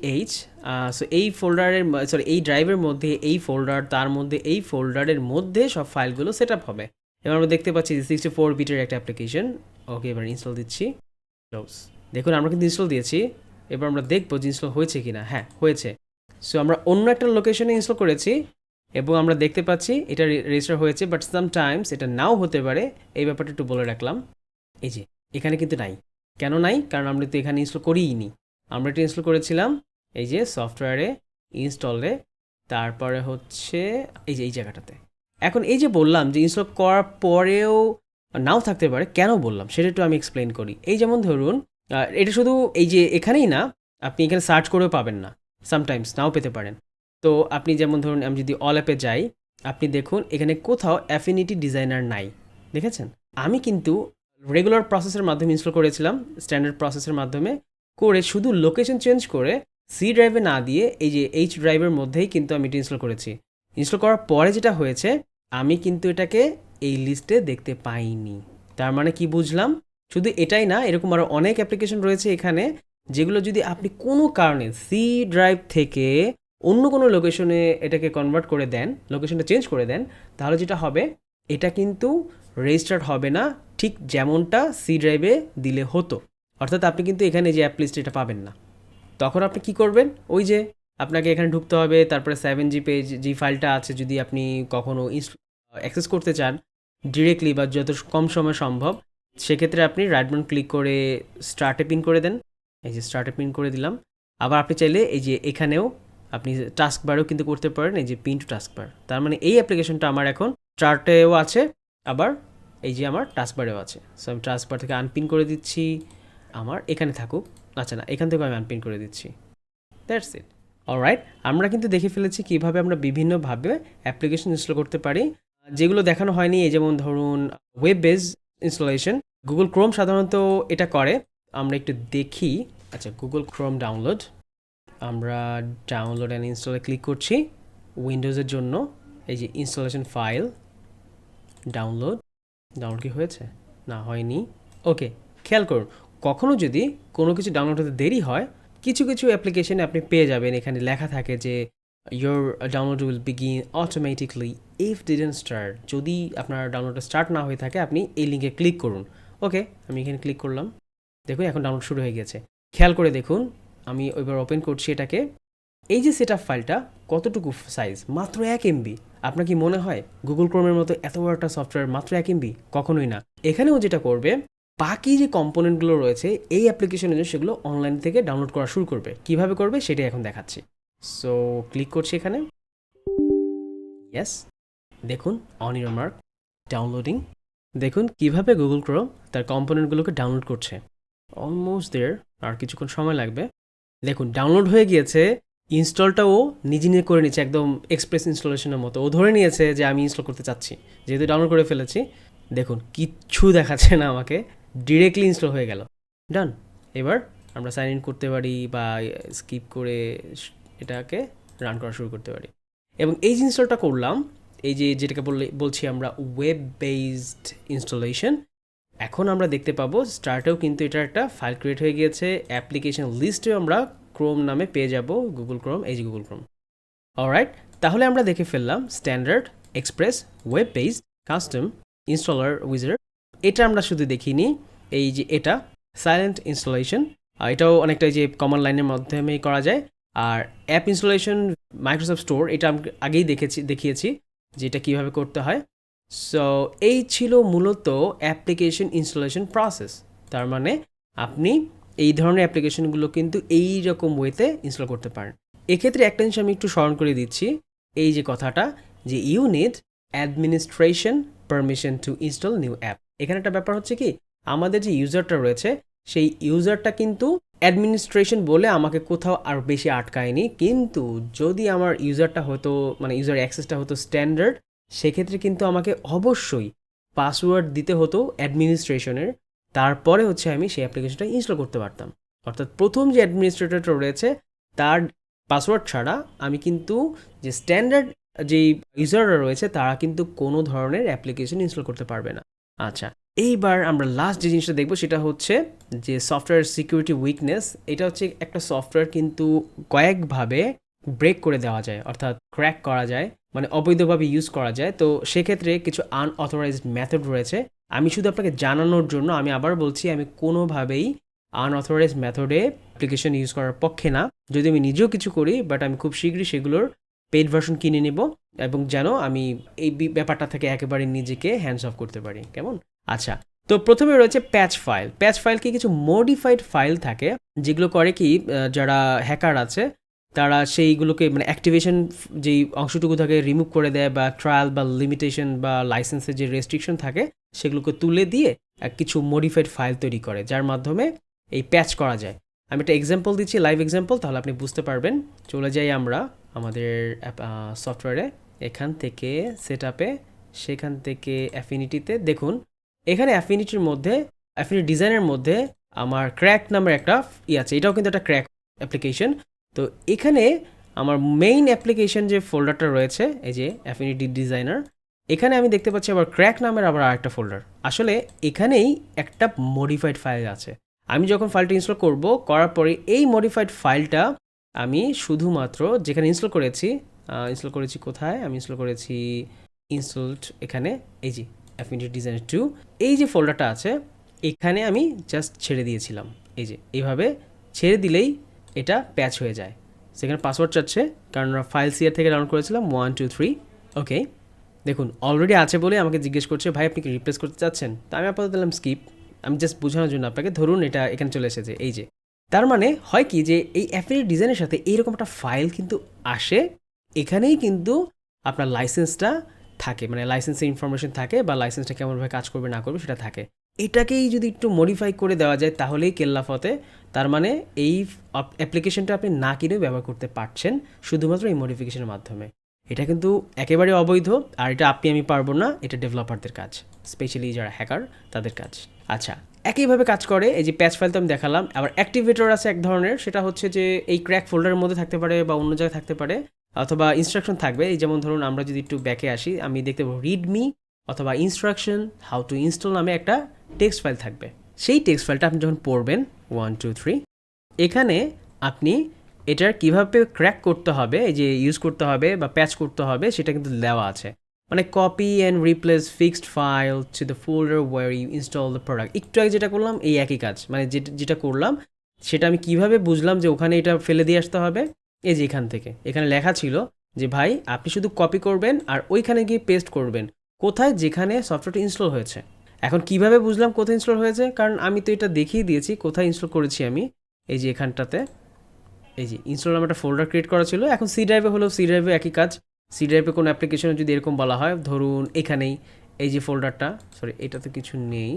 সো এই ফোল্ডারের এই ড্রাইভের মধ্যে এই ফোল্ডার, তার মধ্যে এই ফোল্ডারের মধ্যে সব ফাইলগুলো সেট আপ হবে। এবার আমরা দেখতে পাচ্ছি যে 64 বিটের একটা অ্যাপ্লিকেশন। ওকে, এবার ইনস্টল দিচ্ছি, ক্লোজ। দেখুন আমরা কিন্তু ইনস্টল দিয়েছি, এবার আমরা দেখবো যে ইনস্টল হয়েছে কিনা। হ্যাঁ, হয়েছে। সো আমরা অন্য একটা লোকেশনে ইনস্টল করেছি এবং আমরা দেখতে পাচ্ছি এটা রেজিস্টার হয়েছে, বাট সামটাইমস এটা নাও হতে পারে। এই ব্যাপারটা একটু বলে রাখলাম। এই যে এখানে কিন্তু নাই। কেন নাই? কারণ আমরা তো এখানে ইনস্টল করিই নি। আমরা এটা ইনস্টল করেছিলাম এই যে সফটওয়্যারে, ইনস্টলে, তারপরে হচ্ছে এই যে এই জায়গাটাতে। এখন এই যে বললাম যে ইনস্টল করার পরেও নাও থাকতে পারে, কেন বললাম সেটা একটু আমি এক্সপ্লেন করি। এই যেমন ধরুন এটা শুধু এই যে এখানেই না, আপনি এখানে সার্চ করেও পাবেন না, সামটাইমস নাও পেতে পারেন। তো আপনি যেমন ধরুন আমি যদি অল অ্যাপে যাই, আপনি দেখুন এখানে কোথাও অ্যাফিনিটি ডিজাইনার নাই, দেখেছেন? আমি কিন্তু রেগুলার প্রসেসের মাধ্যমে ইনস্টল করেছিলাম, স্ট্যান্ডার্ড প্রসেসের মাধ্যমে করে শুধু লোকেশন চেঞ্জ করে সি ড্রাইভে না দিয়ে এই যে এইচ ড্রাইভের মধ্যেই কিন্তু আমি এটা ইনস্টল করেছি। ইনস্টল করার পরে যেটা হয়েছে, আমি কিন্তু এটাকে এই লিস্টে দেখতে পাইনি। তার মানে কি বুঝলাম? শুধু এটাই না, এরকম আরও অনেক অ্যাপ্লিকেশন রয়েছে এখানে, যেগুলো যদি আপনি কোনো কারণে সি ড্রাইভ থেকে অন্য কোনো লোকেশনে এটাকে কনভার্ট করে দেন, লোকেশনটা চেঞ্জ করে দেন, তাহলে যেটা হবে এটা কিন্তু রেজিস্টার্ড হবে না ঠিক যেমনটা সি ড্রাইভে দিলে হতো। অর্থাৎ আপনি কিন্তু এখানে যে অ্যাপ লিস্ট এটা পাবেন না। তখন আপনি কি করবেন? ওই যে আপনাকে এখানে ঢুকতে হবে, তারপরে 7G পেজ যে ফাইলটা আছে যদি আপনি কখনও অ্যাক্সেস করতে চান ডিরেক্টলি বা যত কম সময় সম্ভব, সেক্ষেত্রে আপনি রাইট বাটন ক্লিক করে স্টার্টে পিন করে দেন। এই যে স্টার্টে পিন করে দিলাম। আবার আপনি চাইলে এই যে এখানেও আপনি টাস্ক বারেও কিন্তু করতে পারেন, এই যে পিন টু টাস্ক বার। তার মানে এই অ্যাপ্লিকেশনটা আমার এখন চার্টেও আছে, আবার এই যে আমার টাস্ক বারেও আছে। সো আমি টাস্ক বার থেকে আনপিন করে দিচ্ছি, আমার এখানে থাকুক। আচ্ছা না, এখান থেকে আমি আনপিন করে দিচ্ছি। That's it. অলরাইট, আমরা কিন্তু দেখে ফেলেছি কীভাবে আমরা বিভিন্নভাবে অ্যাপ্লিকেশন ইনস্টল করতে পারি, যেগুলো দেখানো হয়নি। এই যেমন ধরুন web base installation, Google Chrome সাধারণত এটা করে। আমরা একটু দেখি। আচ্ছা, গুগল ক্রোম ডাউনলোড, আমরা ডাউনলোড অ্যান্ড ইনস্টলে ক্লিক করছি। উইন্ডোজের জন্য এই যে ইনস্টলেশন ফাইল ডাউনলোড কি হয়েছে? না, হয়নি। ওকে, খেয়াল করুন, কখনো যদি কোনো কিছু ডাউনলোড হতে দেরি হয়, কিছু কিছু অ্যাপ্লিকেশনে আপনি পেয়ে যাবেন এখানে লেখা থাকে যে your download will begin automatically if didn't start. যদি আপনার ডাউনলোডটা স্টার্ট না হয়ে থাকে আপনি এই লিঙ্কে ক্লিক করুন। ওকে, আমি এখানে ক্লিক করলাম। দেখুন এখন ডাউনলোড শুরু হয়ে গেছে। খেয়াল করে দেখুন, আমি ওইবার ওপেন করছি এটাকে। এই যে সেট আপ ফাইলটা কতটুকু সাইজ? মাত্র 1 MB। আপনার কি মনে হয় গুগল ক্রোমের মতো এত বড় একটা সফটওয়্যার মাত্র 1 MB? কখনোই না। এখানেও যেটা করবে, বাকি যে কম্পোনেন্টগুলো রয়েছে এই অ্যাপ্লিকেশনের জন্য, সেগুলো অনলাইন থেকে ডাউনলোড করা শুরু করবে। কিভাবে করবে সেটাই এখন দেখাচ্ছি। সো ক্লিক করছি এখানে, ইয়েস। দেখুন অন ইউর মার্ক, ডাউনলোডিং। দেখুন কিভাবে গুগল ক্রোম তার কম্পোনেন্টগুলোকে ডাউনলোড করছে। অলমোস্ট দেয়ার, আর কিছুক্ষণ সময় লাগবে। দেখুন ডাউনলোড হয়ে গিয়েছে। ইনস্টলটাও নিজে নিজে করে নিচ্ছে, একদম এক্সপ্রেস ইনস্টলেশনের মতো। ও ধরে নিয়েছে যে আমি ইনস্টল করতে চাচ্ছি, যেহেতু ডাউনলোড করে ফেলেছি। দেখুন কিচ্ছু দেখাচ্ছে না আমাকে, ডিরেক্টলি ইনস্টল হয়ে গেল। ডান। এবার আমরা সাইন ইন করতে পারি বা স্কিপ করে এটাকে রান করা শুরু করতে পারি। এবং এই যে ইনস্টলটা করলাম, এই যে যেটাকে বলছি আমরা ওয়েব বেসড ইনস্টলেশন, এখন আমরা দেখতে পাবো স্টার্টেও কিন্তু এটা একটা ফাইল ক্রিয়েট হয়ে গিয়েছে। অ্যাপ্লিকেশন লিস্টেও আমরা ক্রোম নামে পেয়ে যাব, গুগল ক্রোম, এই যে গুগল ক্রোম। অলরাইট, তাহলে আমরা দেখে ফেললাম standard, express, web based, custom, installer wizard. এটা আমরা শুধু দেখিনি, এই যে এটা সাইলেন্ট ইনস্টলেশন, এটাও অনেকটা যে কমান্ড লাইনের মাধ্যমেই করা যায়। আর অ্যাপ ইনস্টলেশন মাইক্রোসফট স্টোর, এটা আমি আগেই দেখিয়েছি যে এটা কীভাবে করতে হয়। সো এই ছিল মূলত অ্যাপ্লিকেশন ইনস্টলেশন প্রসেস। তার মানে আপনি এই ধরনের অ্যাপ্লিকেশনগুলো কিন্তু এই রকম ওয়েতে ইনস্টল করতে পারেন। এক্ষেত্রে একটা জিনিস আমি একটু স্মরণ করে দিচ্ছি, এই যে কথাটা, যে you need administration permission to install new app. এখানে একটা ব্যাপার হচ্ছে কি, আমাদের যে ইউজারটা রয়েছে সেই ইউজারটা কিন্তু অ্যাডমিনিস্ট্রেশন বলে আমাকে কোথাও আর বেশি আটকায়নি। কিন্তু যদি আমার ইউজারটা হতো, মানে ইউজার অ্যাক্সেসটা হতো স্ট্যান্ডার্ড, সেক্ষেত্রে কিন্তু আমাকে অবশ্যই পাসওয়ার্ড দিতে হতো অ্যাডমিনিস্ট্রেশনের, তারপরে হচ্ছে আমি সেই অ্যাপ্লিকেশনটা ইনস্টল করতে পারতাম। অর্থাৎ প্রথম যে অ্যাডমিনিস্ট্রেটরটা রয়েছে তার পাসওয়ার্ড ছাড়া আমি কিন্তু যে স্ট্যান্ডার্ড যেই ইউজাররা রয়েছে তারা কিন্তু কোনো ধরনের অ্যাপ্লিকেশন ইনস্টল করতে পারবে না। আচ্ছা, এইবার আমরা লাস্ট যে জিনিসটা দেখবো সেটা হচ্ছে যে সফটওয়্যার সিকিউরিটি উইকনেস। এটা হচ্ছে একটা সফটওয়্যার কিন্তু কয়েকভাবে ব্রেক করে দেওয়া যায়, অর্থাৎ ক্র্যাক করা যায়, মানে অবৈধভাবে ইউজ করা যায়। তো সেক্ষেত্রে কিছু আনঅথরাইজড মেথড রয়েছে, আমি শুধু আপনাকে জানানোর জন্য আমি আবার বলছি, আমি কোনোভাবেই আনঅথরাইজড মেথডে অ্যাপ্লিকেশন ইউজ করার পক্ষে না। যদি আমি নিজেও কিছু করি, বাট আমি খুব শীঘ্রই সেগুলোর পেইড ভার্সন কিনে নেব, এবং যেন আমি এই ব্যাপারটা থেকে একেবারে নিজেকে হ্যান্ডস অফ করতে পারি। কেমন? আচ্ছা, তো প্রথমে রয়েছে প্যাচ ফাইল। প্যাচ ফাইল কি কিছু মডিফাইড ফাইল থাকে, যেগুলো করে কি যারা হ্যাকার আছে তারা সেইগুলোকে মানে অ্যাক্টিভেশন যেই অংশটুকু থাকে রিমুভ করে দেয়, বা ট্রায়াল বা লিমিটেশন বা লাইসেন্সের যে রেস্ট্রিকশন থাকে সেগুলোকে তুলে দিয়ে কিছু মডিফাইড ফাইল তৈরি করে, যার মাধ্যমে এই প্যাচ করা যায়। আমি একটা এক্সাম্পল দিচ্ছি, লাইভ এক্সাম্পল, তাহলে আপনি বুঝতে পারবেন। চলে যাই আমরা আমাদের সফটওয়্যারে, এখান থেকে সেট আপে, সেখান থেকে অ্যাফিনিটিতে। দেখুন এখানে অ্যাফিনিটির মধ্যে, অ্যাফিনিটি ডিজাইনের মধ্যে আমার ক্র্যাক নামের একটা আছে, এটাও কিন্তু একটা ক্র্যাক অ্যাপ্লিকেশন। তো এখানে আমার মেইন অ্যাপ্লিকেশন যে ফোল্ডারটা রয়েছে, এই যে অ্যাফিনিটি ডিজাইনার, এখানে আমি দেখতে পাচ্ছি আবার ক্র্যাক নামের আবার আরেকটা ফোল্ডার। আসলে এখানেই একটা মডিফাইড ফাইল আছে। আমি যখন ফাইলটা ইনস্টল করব, করার পরে এই মডিফাইড ফাইলটা আমি শুধুমাত্র যেখানে ইনস্টল করেছি কোথায়, আমি ইনস্টল করেছি ইনস্টলড এখানে, এই যে অ্যাফিনিটি ডিজাইনার 2, এই যে ফোল্ডারটা আছে এখানে আমি জাস্ট ছেড়ে দিয়েছিলাম। এই যে এইভাবে ছেড়ে দিলেই এটা প্যাচ হয়ে যায়। সেখানে পাসওয়ার্ড চাচ্ছে, কারণ আমরা ফাইল সিয়ার থেকে ডাউনলোড করেছিলাম 1 2 3। ওকে, দেখুন অলরেডি আছে বলে আমাকে জিজ্ঞেস করছে ভাই আপনি কি রিপ্লেস করতে চাচ্ছেন। তো আমি আপাতত দিলাম স্কিপ। আমি জাস্ট বোঝানোর জন্য আপনাকে, ধরুন এটা এখানে চলে এসেছে, এই যে। তার মানে হয় কি যে এই অ্যাফিলিয়েট ডিজাইনের সাথে এইরকম একটা ফাইল কিন্তু আসে, এখানেই কিন্তু আপনার লাইসেন্সটা থাকে, মানে লাইসেন্সের ইনফরমেশন থাকে, বা লাইসেন্সটা কেমনভাবে কাজ করবে না করবে সেটা থাকে। এটাকেই যদি একটু মডিফাই করে দেওয়া যায় তাহলেই কেল্লাফতে। তার মানে এই অ্যাপ্লিকেশনটা আপনি না কিনেও ব্যবহার করতে পারছেন শুধুমাত্র এই মডিফিকেশনের মাধ্যমে। এটা কিন্তু একেবারে অবৈধ, আর এটা আমি পারবো না, এটা ডেভেলপারদের কাজ, স্পেশালি যারা হ্যাকার তাদের কাজ। আচ্ছা, একইভাবে কাজ করে এই যে প্যাচ ফাইল তো আমি দেখালাম। আবার অ্যাক্টিভেটর আছে এক ধরনের, সেটা হচ্ছে যে এই ক্র্যাক ফোল্ডারের মধ্যে থাকতে পারে বা অন্য জায়গায় থাকতে পারে, অথবা ইনস্ট্রাকশন থাকবে। এই যেমন ধরুন আমরা যদি একটু ব্যাকে আসি, আমি দেখতে পাবো রিডমি অথবা ইনস্ট্রাকশন হাউ টু ইনস্টল নামে একটা টেক্সট ফাইল থাকবে। সেই টেক্সট ফাইলটা আপনি যখন পড়বেন 1 2 3, এখানে আপনি এটার কীভাবে ক্র্যাক করতে হবে, এই যে ইউজ করতে হবে বা প্যাচ করতে হবে, সেটা কিন্তু দেওয়া আছে। মানে copy and replace fixed file to the folder where you install the product. একটু আগে যেটা করলাম এই একই কাজ, মানে যেটা করলাম সেটা আমি কিভাবে বুঝলাম যে ওখানে এটা ফেলে দিয়ে আসতে হবে। এই যে এখান থেকে এখানে লেখা ছিল যে ভাই আপনি শুধু কপি করবেন আর ওইখানে গিয়ে পেস্ট করবেন কোথায়, যেখানে সফটওয়্যারটা ইনস্টল হয়েছে। এখন কিভাবে বুঝলাম কোথায় ইনস্টল হয়েছে, কারণ আমি তো এটা দেখিয়ে দিয়েছি কোথায় ইনস্টল করেছি আমি। এই যে এখানটাতে এই যে ইনস্টল নামে একটা ফোল্ডার ক্রিয়েট করা ছিল। এখন সি ড্রাইভে হলেও সি ড্রাইভে একই কাজ। সি ড্রাইভে কোনো অ্যাপ্লিকেশনে যদি এরকম বলা হয়, ধরুন এখানেই এই যে ফোল্ডারটা, সরি এটা তো কিছু নেই,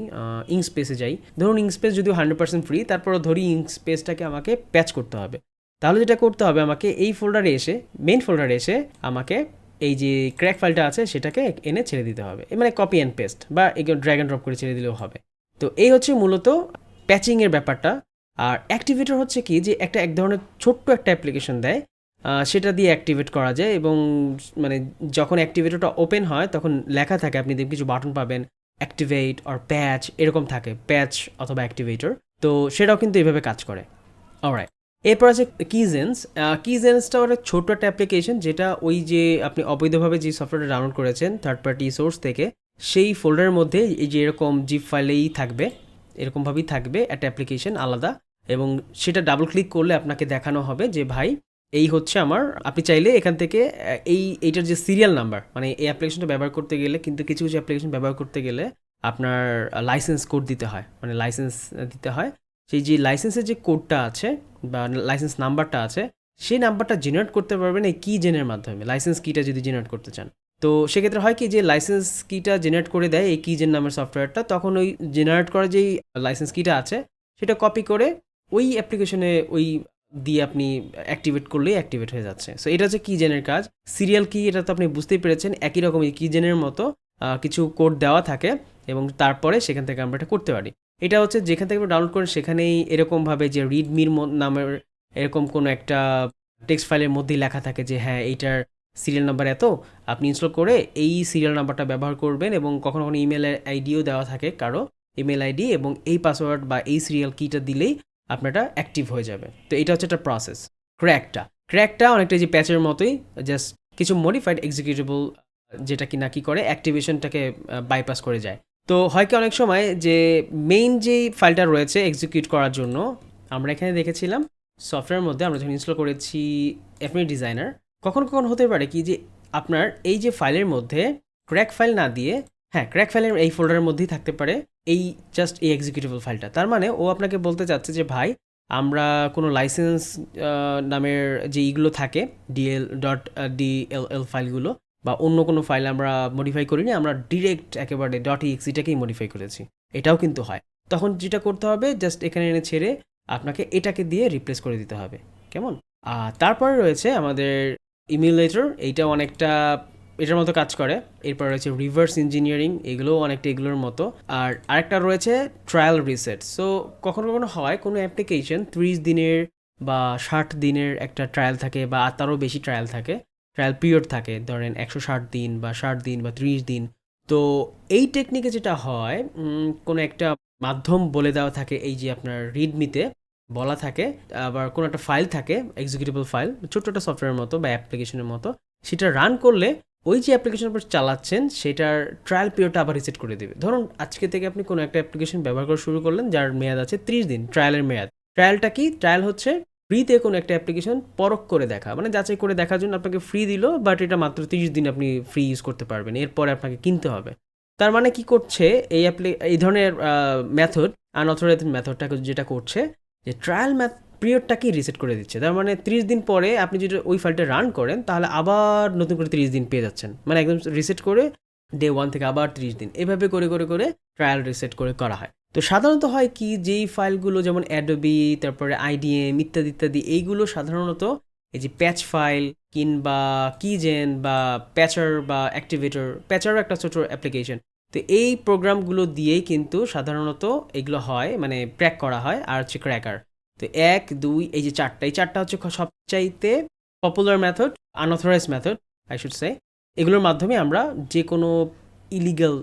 ইঙ্ক স্পেসে যাই। ধরুন ইঙ্ক স্পেস যদিও 100% ফ্রি, তারপরও ধরি ইঙ্ক স্পেসটাকে আমাকে প্যাচ করতে হবে। তাহলে যেটা করতে হবে, আমাকে এই ফোল্ডারে এসে, মেইন ফোল্ডারে এসে আমাকে এই যে ক্র্যাক ফাইলটা আছে সেটাকে এনে ছেড়ে দিতে হবে, মানে কপি অ্যান্ড পেস্ট বা ড্র্যাগ অ্যান্ড ড্রপ করে ছেড়ে দিলেও হবে। তো এই হচ্ছে মূলত প্যাচিংয়ের ব্যাপারটা। আর অ্যাক্টিভেটর হচ্ছে কি যে এক ধরনের ছোট্ট একটা অ্যাপ্লিকেশন দেয়, সেটা দিয়ে অ্যাক্টিভেট করা যায়। এবং মানে যখন অ্যাক্টিভেটরটা ওপেন হয় তখন লেখা থাকে, আপনি দেখবেন কিছু বাটন পাবেন, অ্যাক্টিভেট অর প্যাচ এরকম থাকে, প্যাচ অথবা অ্যাক্টিভেটর। তো সেটাও কিন্তু এইভাবে কাজ করে। অলরাইট, এরপর আছে কিজেন্স। কিজেন্সটা একটা ছোট্ট একটা অ্যাপ্লিকেশন, যেটা ওই যে আপনি অবৈধভাবে যে সফটওয়্যারটা ডাউনলোড করেছেন থার্ড পার্টি সোর্স থেকে, সেই ফোল্ডারের মধ্যে এই যে এরকম জিপ ফাইলেই থাকবে, এরকমভাবেই থাকবে একটা অ্যাপ্লিকেশন আলাদা। এবং সেটা ডাবল ক্লিক করলে আপনাকে দেখানো হবে যে ভাই এই হচ্ছে আমার, আপনি চাইলে এখান থেকে এইটার যে সিরিয়াল নাম্বার, মানে এই অ্যাপ্লিকেশনটা ব্যবহার করতে গেলে কিন্তু কিছু কিছু অ্যাপ্লিকেশন ব্যবহার করতে গেলে আপনার লাইসেন্স কোড দিতে হয়, মানে লাইসেন্স দিতে হয়। সেই যে লাইসেন্সের যে কোডটা আছে বা লাইসেন্স নাম্বারটা আছে, সেই নাম্বারটা জেনারেট করতে পারবেন এই কি জেনের মাধ্যমে, লাইসেন্স কিটা যদি জেনারেট করতে চান। তো সেক্ষেত্রে হয় কি যে লাইসেন্স কিটা জেনারেট করে দেয় এই কিজেন নামের সফটওয়্যারটা, তখন ওই জেনারেট করা যেই লাইসেন্স কিটা আছে সেটা কপি করে ওই অ্যাপ্লিকেশনে ওই দিয়ে আপনি অ্যাক্টিভেট করলেই অ্যাক্টিভেট হয়ে যাচ্ছে। সো এটা হচ্ছে কিজেনের কাজ। সিরিয়াল কি, এটা তো আপনি বুঝতেই পেরেছেন, একই রকমই কিজেনের মতো কিছু কোড দেওয়া থাকে এবং তারপরে সেখান থেকে আমরা এটা করতে পারি। এটা হচ্ছে যেখান থেকে ডাউনলোড করেন সেখানেই এরকমভাবে যে রিডমির নামের এরকম কোনো একটা টেক্সট ফাইলের মধ্যেই লেখা থাকে যে হ্যাঁ এইটার সিরিয়াল নাম্বার এত, আপনি ইনস্টল করে এই সিরিয়াল নাম্বারটা ব্যবহার করবেন। এবং কখনো কখনো ইমেল আইডিও দেওয়া থাকে কারো, ইমেল আইডি এবং এই পাসওয়ার্ড বা এই সিরিয়াল কিটা দিলেই আপনারটা অ্যাক্টিভ হয়ে যাবে। তো এটা হচ্ছে একটা প্রসেস। ক্র্যাকটা অনেকটা যে প্যাচের মতোই, জাস্ট কিছু মডিফাইড এক্সিকিউটেবল যেটা কি না কি করে অ্যাক্টিভেশনটাকে বাইপাস করে যায়। তো হয় কি অনেক সময় যে মেইন যেই ফাইলটা রয়েছে এক্সিকিউট করার জন্য আমরা এখানে দেখেছিলাম সফটওয়্যারের মধ্যে আমরা যখন ইনস্টল করেছি এফএমই ডিজাইনার, কখন কখন হতে পারে কি যে আপনার এই যে ফাইলের মধ্যে ক্র্যাক ফাইল না দিয়ে, হ্যাঁ ক্র্যাক ফাইলের এই ফোল্ডারের মধ্যেই থাকতে পারে এই জাস্ট এই এক্সিকিউটেবল ফাইলটা। তার মানে ও আপনাকে বলতে চাচ্ছে যে ভাই আমরা কোনো লাইসেন্স নামের যে ইগুলো থাকে DL.DLL ফাইলগুলো বা অন্য কোনো ফাইল আমরা মডিফাই করিনি, আমরা ডিরেক্ট একেবারে .exeটাকেই মডিফাই করেছি, এটাও কিন্তু হয়। তখন যেটা করতে হবে জাস্ট এখানে এনে ছেড়ে আপনাকে এটাকে দিয়ে রিপ্লেস করে দিতে হবে, কেমন? তারপরে রয়েছে আমাদের ইমুলেটর, এইটা অনেকটা এটার মতো কাজ করে। এরপর রয়েছে রিভার্স ইঞ্জিনিয়ারিং, এগুলোও অনেকটা এগুলোর মতো। আর আরেকটা রয়েছে ট্রায়াল রিসেট। সো কখনো কখনো হয় কোনো অ্যাপ্লিকেশন 30 দিনের বা 60 দিনের একটা ট্রায়াল থাকে বা তারও বেশি ট্রায়াল থাকে, ট্রায়াল পিরিয়ড থাকে, ধরেন 160 দিন বা 60 দিন বা 30 দিন। তো এই টেকনিকে যেটা হয়, কোনো একটা মাধ্যম বলে দেওয়া থাকে, এই যে আপনার রিডমিতে বলা থাকে, আবার কোনো একটা ফাইল থাকে এক্সিকিউটেবল ফাইল, ছোট্ট একটা সফটওয়্যারের মতো বা অ্যাপ্লিকেশনের মতো, সেটা রান করলে ওই যে অ্যাপ্লিকেশনের উপর চালাচ্ছেন সেটার ট্রায়াল পিরিয়ডটা আবার রিসেট করে দেবে। ধরুন আজকে থেকে আপনি কোনো একটা অ্যাপ্লিকেশন ব্যবহার করা শুরু করলেন যার মেয়াদ আছে 30 দিন, ট্রায়ালের মেয়াদ। ট্রায়ালটা কি? ট্রায়াল হচ্ছে ফ্রিতে কোনো একটা অ্যাপ্লিকেশন পরখ করে দেখা, মানে যাচাই করে দেখার জন্য আপনাকে ফ্রি দিল, বাট এটা মাত্র 30 দিন আপনি ফ্রি ইউজ করতে পারবেন, এরপরে আপনাকে কিনতে হবে। তার মানে কি করছে এই ধরনের মেথড, আনঅথরাইজড মেথডটাকে যেটা করছে যে ট্রায়াল পিরিয়ডটাকেই রিসেট করে দিচ্ছে। তার মানে 30 দিন পরে আপনি যদি ওই ফাইলটা রান করেন তাহলে আবার নতুন করে 30 দিন পেয়ে যাচ্ছেন, মানে একদম রিসেট করে ডে 1 থেকে আবার 30 দিন, এভাবে করে করে করে ট্রায়াল রিসেট করে করা হয়। তো সাধারণত হয় কি, যেই ফাইলগুলো যেমন অ্যাডোবি, তারপরে আইডিএম ইত্যাদি ইত্যাদি, এইগুলো সাধারণত এই যে প্যাচ ফাইল কিংবা কিজেন বা প্যাচার বা অ্যাক্টিভেটর, প্যাচারও একটা ছোট অ্যাপ্লিকেশন, তো এই প্রোগ্রামগুলো দিয়েই কিন্তু সাধারণত এগুলো হয়, মানে ক্র্যাক করা হয়। আর হচ্ছে ক্র্যাকার, তো 1 2 এই যে চারটা, এই চারটা হচ্ছে সবচাইতে popular method, unauthorised method I should say. এগুলোর মাধ্যমে আমরা যে কোনো ইলিগাল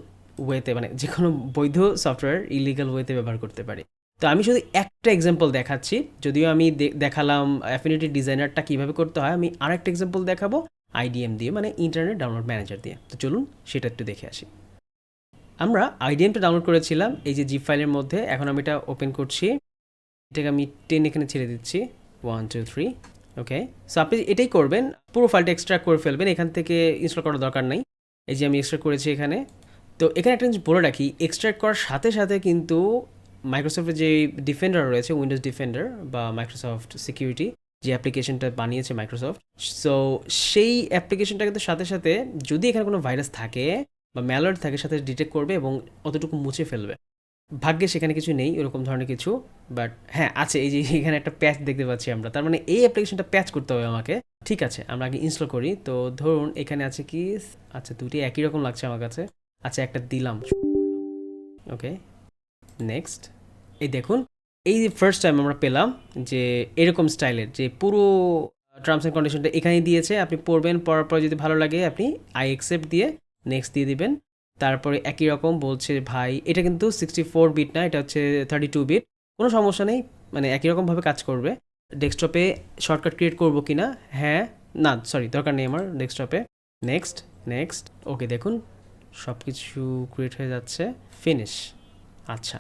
ওয়েতে, মানে যে কোনো বৈধ সফটওয়্যার ইলিগাল ওয়েতে ব্যবহার করতে পারি। তো আমি শুধু একটা এক্সাম্পল দেখাচ্ছি, যদিও আমি দেখালাম অ্যাফিনিটি ডিজাইনারটা কীভাবে করতে হয়, আমি আরেকটা এক্সাম্পল দেখাবো আইডিএম দিয়ে, মানে ইন্টারনেট ডাউনলোড ম্যানেজার দিয়ে। তো চলুন সেটা একটু দেখে আসি। আমরা আইডিএমটা ডাউনলোড করেছিলাম এই যে জিপ ফাইলের মধ্যে, এখন আমি এটা ওপেন করছি, এটাকে আমি 10 এখানে ছেড়ে দিচ্ছি, 1 2 3। ওকে, সো আপনি এটাই করবেন, পুরো ফাইলটা এক্সট্রাক্ট করে ফেলবেন, এখান থেকে ইনস্টল করার দরকার নাই। এই যে আমি এক্সট্রাক্ট করেছি এখানে। তো এখানে একটা জিনিস বলে রাখি, এক্সট্রাক্ট করার সাথে সাথে কিন্তু মাইক্রোসফটের যে ডিফেন্ডার রয়েছে, উইন্ডোজ ডিফেন্ডার বা মাইক্রোসফট সিকিউরিটি যে অ্যাপ্লিকেশনটা বানিয়েছে মাইক্রোসফট, সো সেই অ্যাপ্লিকেশনটা কিন্তু সাথে সাথে যদি এখানে কোনো ভাইরাস থাকে বা ম্যালওয়্যার থাকে সাথে ডিটেক্ট করবে এবং অতটুকু মুছে ফেলবে। ভাগ্যে সেখানে কিছু নেই এরকম ধরনের কিছু, বাট হ্যাঁ আছে, এই যে এখানে একটা প্যাচ দেখতে পাচ্ছি আমরা, তার মানে এই অ্যাপ্লিকেশনটা প্যাচ করতে হবে আমাকে। ঠিক আছে, আমরা আগে ইনস্টল করি। তো ধরুন এখানে আছে কি, আচ্ছা দুটি একই রকম লাগছে আমার কাছে, আচ্ছা একটা দিলাম, ওকে নেক্সট। এই দেখুন, এই ফার্স্ট টাইম আমরা পেলাম যে এরকম স্টাইলের যে পুরো টার্মস অ্যান্ড কন্ডিশনটা এখানেই দিয়েছে, আপনি পড়বেন, পড়ার পর যদি ভালো লাগে আপনি আই অ্যাকসেপ্ট দিয়ে নেক্সট দিয়ে দিবেন। তারপরে একই রকম বলছে ভাই, এটা কিন্তু 64 বিট না, এটা হচ্ছে 32 বিট, কোনো সমস্যা নেই, মানে একই রকমভাবে কাজ করবে। ডেস্কটপে শর্টকাট ক্রিয়েট করবো কি না, হ্যাঁ না সরি দরকার নেই আমার ডেস্কটপে। নেক্সট নেক্সট, ওকে দেখুন সব কিছু ক্রিয়েট হয়ে যাচ্ছে, ফিনিশ। আচ্ছা,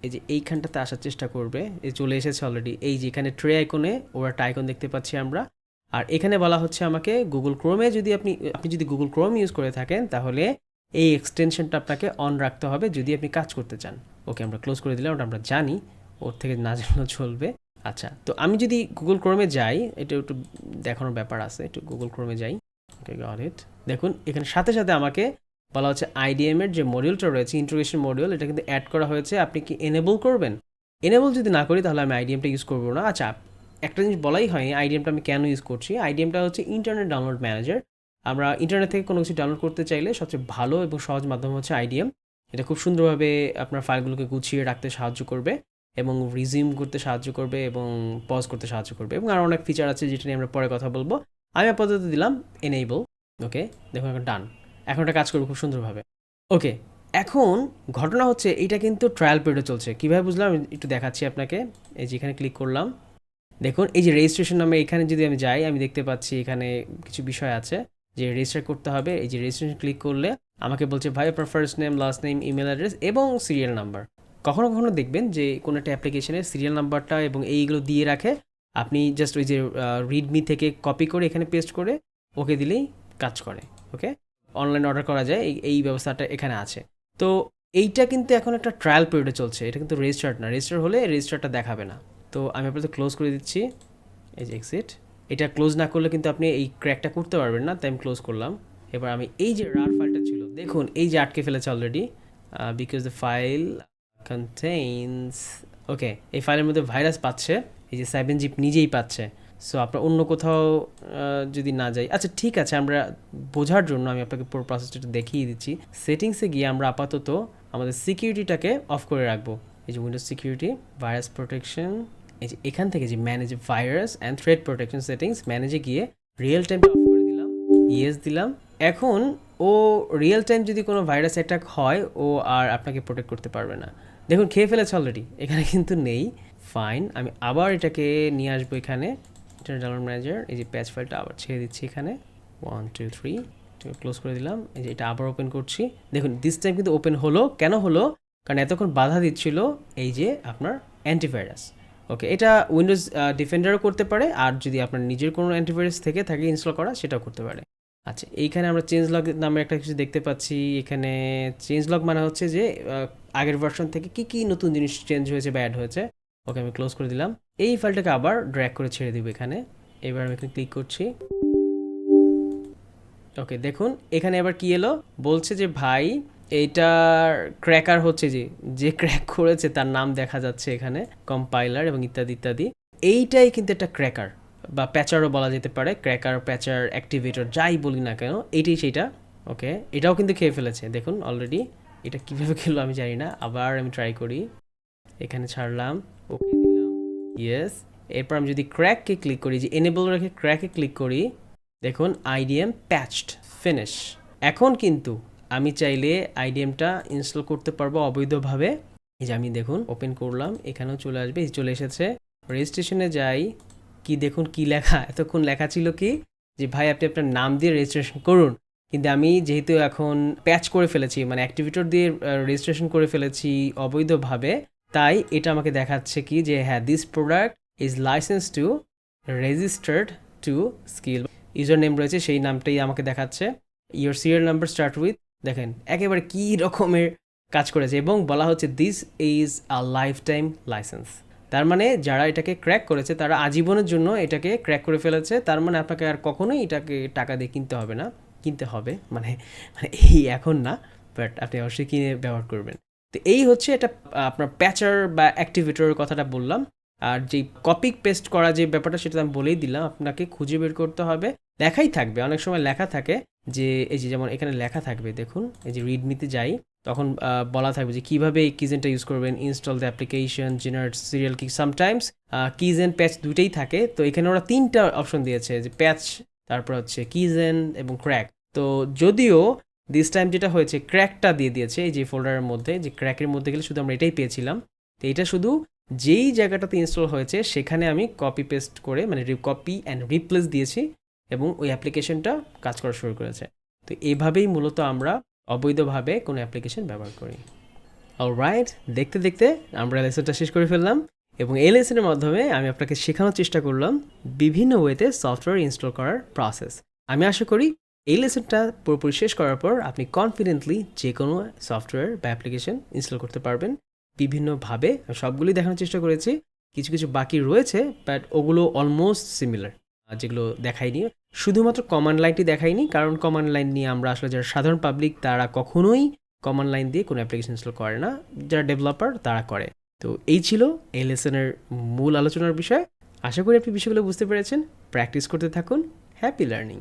এই যে এইখানটাতে আসার চেষ্টা করবে, এই চলে এসেছে অলরেডি, এই যে এখানে ট্রে আইকনে ওরা একটা আইকন দেখতে পাচ্ছি আমরা। আর এখানে বলা হচ্ছে আমাকে গুগল ক্রোমে, যদি আপনি যদি গুগল ক্রোম ইউজ করে থাকেন তাহলে এই এক্সটেনশনটা আপনাকে অন রাখতে হবে যদি আপনি কাজ করতে চান। ওকে আমরা ক্লোজ করে দিলাম, ওটা আমরা জানি, ওর থেকে না জানলেও চলবে। আচ্ছা, তো আমি যদি গুগল ক্রোমে যাই, এটা একটু দেখানোর ব্যাপার আছে, একটু গুগল ক্রোমে যাই। ওকে গট ইট। দেখুন এখানে সাথে সাথে আমাকে বলা হচ্ছে আইডিএম এর যে মডিউলটা রয়েছে, ইন্টিগ্রেশন মডিউল, এটা কিন্তু অ্যাড করা হয়েছে, আপনি কি এনেবল করবেন? এনেবল যদি না করি তাহলে আমি আইডিএমটা ইউজ করবো না। আচ্ছা, একটা জিনিস বলাই হয়নি, আইডিএমটা আমি কেন ইউজ করছি। আইডিএমটা হচ্ছে ইন্টারনেট ডাউনলোড ম্যানেজার। আমরা ইন্টারনেট থেকে কোনো কিছু ডাউনলোড করতে চাইলে সবচেয়ে ভালো এবং সহজ মাধ্যম হচ্ছে আইডিএম। এটা খুব সুন্দরভাবে আপনার ফাইলগুলোকে গুছিয়ে রাখতে সাহায্য করবে এবং রিজিউম করতে সাহায্য করবে এবং পজ করতে সাহায্য করবে, এবং আরও অনেক ফিচার আছে যেটা নিয়ে আমরা পরে কথা বলবো। আমি আপাতত দিলাম এনেবল। ওকে দেখুন এখন ডান, এখন এটা কাজ করবে খুব সুন্দরভাবে। ওকে, এখন ঘটনা হচ্ছে এইটা কিন্তু ট্রায়াল পিরিয়ডে চলছে। কীভাবে বুঝলাম একটু দেখাচ্ছি আপনাকে। এই যে এখানে ক্লিক করলাম, দেখুন এই যে রেজিস্ট্রেশন নামে এখানে যদি আমি যাই, আমি দেখতে পাচ্ছি এখানে কিছু বিষয় আছে যে রেজিস্টার করতে হবে। এই যে রেজিস্ট্রেশন ক্লিক করলে আমাকে বলছে ভাই আপনার first name, last name, email address এবং সিরিয়াল নাম্বার। কখনো কখনো দেখবেন যে কোনো একটা অ্যাপ্লিকেশনের সিরিয়াল নাম্বারটা এবং এইগুলো দিয়ে রাখে, আপনি জাস্ট ওই যে রিডমি থেকে কপি করে এখানে পেস্ট করে ওকে দিলেই কাজ করে। ওকে, অনলাইন অর্ডার করা যায়, এই ব্যবস্থাটা এখানে আছে। তো এইটা কিন্তু এখন একটা ট্রায়াল পিরিয়ডে চলছে, এটা কিন্তু রেজিস্টার্ড না। রেজিস্টার হলে রেজিস্টারটা দেখাবে না। তো আমি আপনাদের ক্লোজ করে দিচ্ছি, এই যে এক্সিট। এটা ক্লোজ না করলে কিন্তু আপনি এই ক্র্যাকটা করতে পারবেন না, তাই আমি ক্লোজ করলাম। এবার আমি এই যে রার ফাইলটা ছিল, দেখুন এই যে আটকে ফেলেছে already, because the file contains, okay, এই ফাইলের মধ্যে ভাইরাস পাচ্ছে, এই যে 7zip নিজেই পাচ্ছে। সো আপনার অন্য কোথাও যদি না যাই, আচ্ছা ঠিক আছে, আমরা বোঝার জন্য আমি আপনাকে পুরো প্রসেসটা একটু দেখিয়ে দিচ্ছি। সেটিংসে গিয়ে আমরা আপাতত আমাদের সিকিউরিটিটাকে অফ করে রাখবো। এই যে উইন্ডোজ সিকিউরিটি, ভাইরাস প্রোটেকশন, এই যে এখান থেকে যে manage virus and threat protection settings, ম্যানেজে গিয়ে রিয়েল টাইমটা অফ করে দিলাম, ইয়েস দিলাম। এখন ও রিয়েল টাইম যদি কোনো ভাইরাস অ্যাটাক হয়, ও আর আপনাকে প্রোটেক্ট করতে পারবে না। দেখুন খেয়ে ফেলেছে অলরেডি, এখানে কিন্তু নেই। ফাইন, আমি আবার এটাকে নিয়ে আসবো এখানে, ডাউনলোড ম্যানেজার, এই যে প্যাচ ফাইলটা আবার ছেড়ে দিচ্ছি এখানে, 1 2 3, ক্লোজ করে দিলাম। এই যে এটা আবার ওপেন করছি, দেখুন দিস টাইম কিন্তু ওপেন হলো। কেন হলো? কারণ এতক্ষণ বাধা দিচ্ছিল এই যে আপনার অ্যান্টিভাইরাস। ওকে, এটা উইন্ডোজ ডিফেন্ডারও করতে পারে, আর যদি আপনার নিজের কোনো অ্যান্টিভাইরাস থেকে থাকে ইনস্টল করা, সেটাও করতে পারে। আচ্ছা, এইখানে আমরা চেঞ্জ লগ নামে একটা কিছু দেখতে পাচ্ছি। এখানে চেঞ্জ লগ মানে হচ্ছে যে আগের ভার্সন থেকে কি কি নতুন জিনিস চেঞ্জ হয়েছে বা অ্যাড হয়েছে। ওকে, আমি ক্লোজ করে দিলাম। এই ফাইলটাকে আবার ড্র্যাগ করে ছেড়ে দিব এখানে। এবার আমি এখানে ক্লিক করছি। ওকে, দেখুন এখানে এবার কি এলো, বলছে যে ভাই এইটার ক্র্যাকার হচ্ছে, যে ক্র্যাক করেছে তার নাম দেখা যাচ্ছে এখানে, কম্পাইলার এবং ইত্যাদি ইত্যাদি। এইটাই কিন্তু একটা ক্র্যাকার বা প্যাচারও বলা যেতে পারে, ক্র্যাকার, প্যাচার, অ্যাক্টিভেটর, যাই বলি না কেন, এইটাই সেইটা। ওকে, এটাও কিন্তু খেয়ে ফেলেছে দেখুন অলরেডি। এটা কীভাবে খেলো আমি জানি না, আবার আমি ট্রাই করি, এখানে ছাড়লাম, ওকে দিলাম, ইয়েস। এরপর আমি যদি ক্র্যাককে ক্লিক করি, যে এনেবল রেখে ক্র্যাকে ক্লিক করি, দেখুন আইডিএম প্যাচড, ফিনিশ। এখন কিন্তু আমি চাইলে আইডিএমটা ইনস্টল করতে পারবো অবৈধভাবে। এই যে আমি দেখুন ওপেন করলাম, এখানেও চলে আসবে, চলে এসেছে। রেজিস্ট্রেশনে যাই, কি দেখুন কি লেখা, এতক্ষণ লেখা ছিল কি যে ভাই আপনি আপনার নাম দিয়ে রেজিস্ট্রেশন করুন, কিন্তু আমি যেহেতু এখন প্যাচ করে ফেলেছি, মানে অ্যাক্টিভেটর দিয়ে রেজিস্ট্রেশন করে ফেলেছি অবৈধভাবে, তাই এটা আমাকে দেখাচ্ছে কি যে হ্যাঁ, this product is licence to, registered to skill, user name রয়েছে সেই নামটাই আমাকে দেখাচ্ছে। Your serial number start with, দেখেন একেবারে কী রকমের কাজ করেছে, এবং বলা হচ্ছে this is a lifetime licence. তার মানে যারা এটাকে ক্র্যাক করেছে তারা আজীবনের জন্য এটাকে ক্র্যাক করে ফেলেছে। তার মানে আপনাকে আর কখনোই এটাকে টাকা দিয়ে কিনতে হবে না, কিনতে হবে মানে মানে এই এখন না, বাট আপনি অবশ্যই কিনে ব্যবহার করবেন। তো এই হচ্ছে এটা আপনার প্যাচার বা অ্যাক্টিভেটরের কথাটা বললাম। আর যেই কপি পেস্ট করা যে ব্যাপারটা, সেটা আমি বলেই দিলাম, আপনাকে খুঁজে বের করতে হবে। লেখাই থাকবে, অনেক সময় লেখা থাকে যে এই যে যেমন এখানে লেখা থাকবে, দেখুন এই যে রিডমিতে যাই, তখন বলা থাকবে যে কীভাবে এই কিজেনটা ইউজ করবেন, install the application, generate serial কি, সামটাইমস কিজেন প্যাচ দুইটাই থাকে। তো এখানে ওরা 3টা অপশন দিয়েছে, যে প্যাচ, তারপর হচ্ছে কিজেন এবং ক্র্যাক। তো যদিও দিস টাইম যেটা হয়েছে, ক্র্যাকটা দিয়ে দিয়েছে এই যে ফোল্ডারের মধ্যে, যে ক্র্যাকের মধ্যে গেলে শুধু আমরা এটাই পেয়েছিলাম। তো এটা শুধু যেই জায়গাটাতে ইনস্টল হয়েছে সেখানে আমি কপি পেস্ট করে, মানে কপি অ্যান্ড রিপ্লেস দিয়েছি, এবং ওই অ্যাপ্লিকেশনটা কাজ করা শুরু করেছে। তো এইভাবেই মূলত আমরা অবৈধভাবে কোনো অ্যাপ্লিকেশন ব্যবহার করি। অলরাইট, দেখতে দেখতে আমরা লেসনটা শেষ করে ফেললাম, এবং এই লেসনের মাধ্যমে আমি আপনাকে শেখানোর চেষ্টা করলাম বিভিন্ন ওয়েতে সফটওয়্যার ইনস্টল করার প্রসেস। আমি আশা করি এই লেসনটা পুরোপুরি শেষ করার পর আপনি কনফিডেন্টলি যে কোনো সফটওয়্যার বা অ্যাপ্লিকেশন ইনস্টল করতে পারবেন বিভিন্নভাবে। সবগুলি দেখানোর চেষ্টা করেছি, কিছু কিছু বাকি রয়েছে, বাট ওগুলো অলমোস্ট সিমিলার, যেগুলো দেখাইনি। শুধুমাত্র কমান্ড লাইনটি দেখাইনি, কারণ কমান্ড লাইন নিয়ে আমরা আসলে যারা সাধারণ পাবলিক তারা কখনোই কমান্ড লাইন দিয়ে কোনো অ্যাপ্লিকেশন ইনস্টল করে না, যারা ডেভেলপার তারা করে। তো এই ছিল এই লেসনের মূল আলোচনার বিষয়। আশা করি আপনি বিষয়গুলো বুঝতে পেরেছেন। প্র্যাকটিস করতে থাকুন। Happy learning.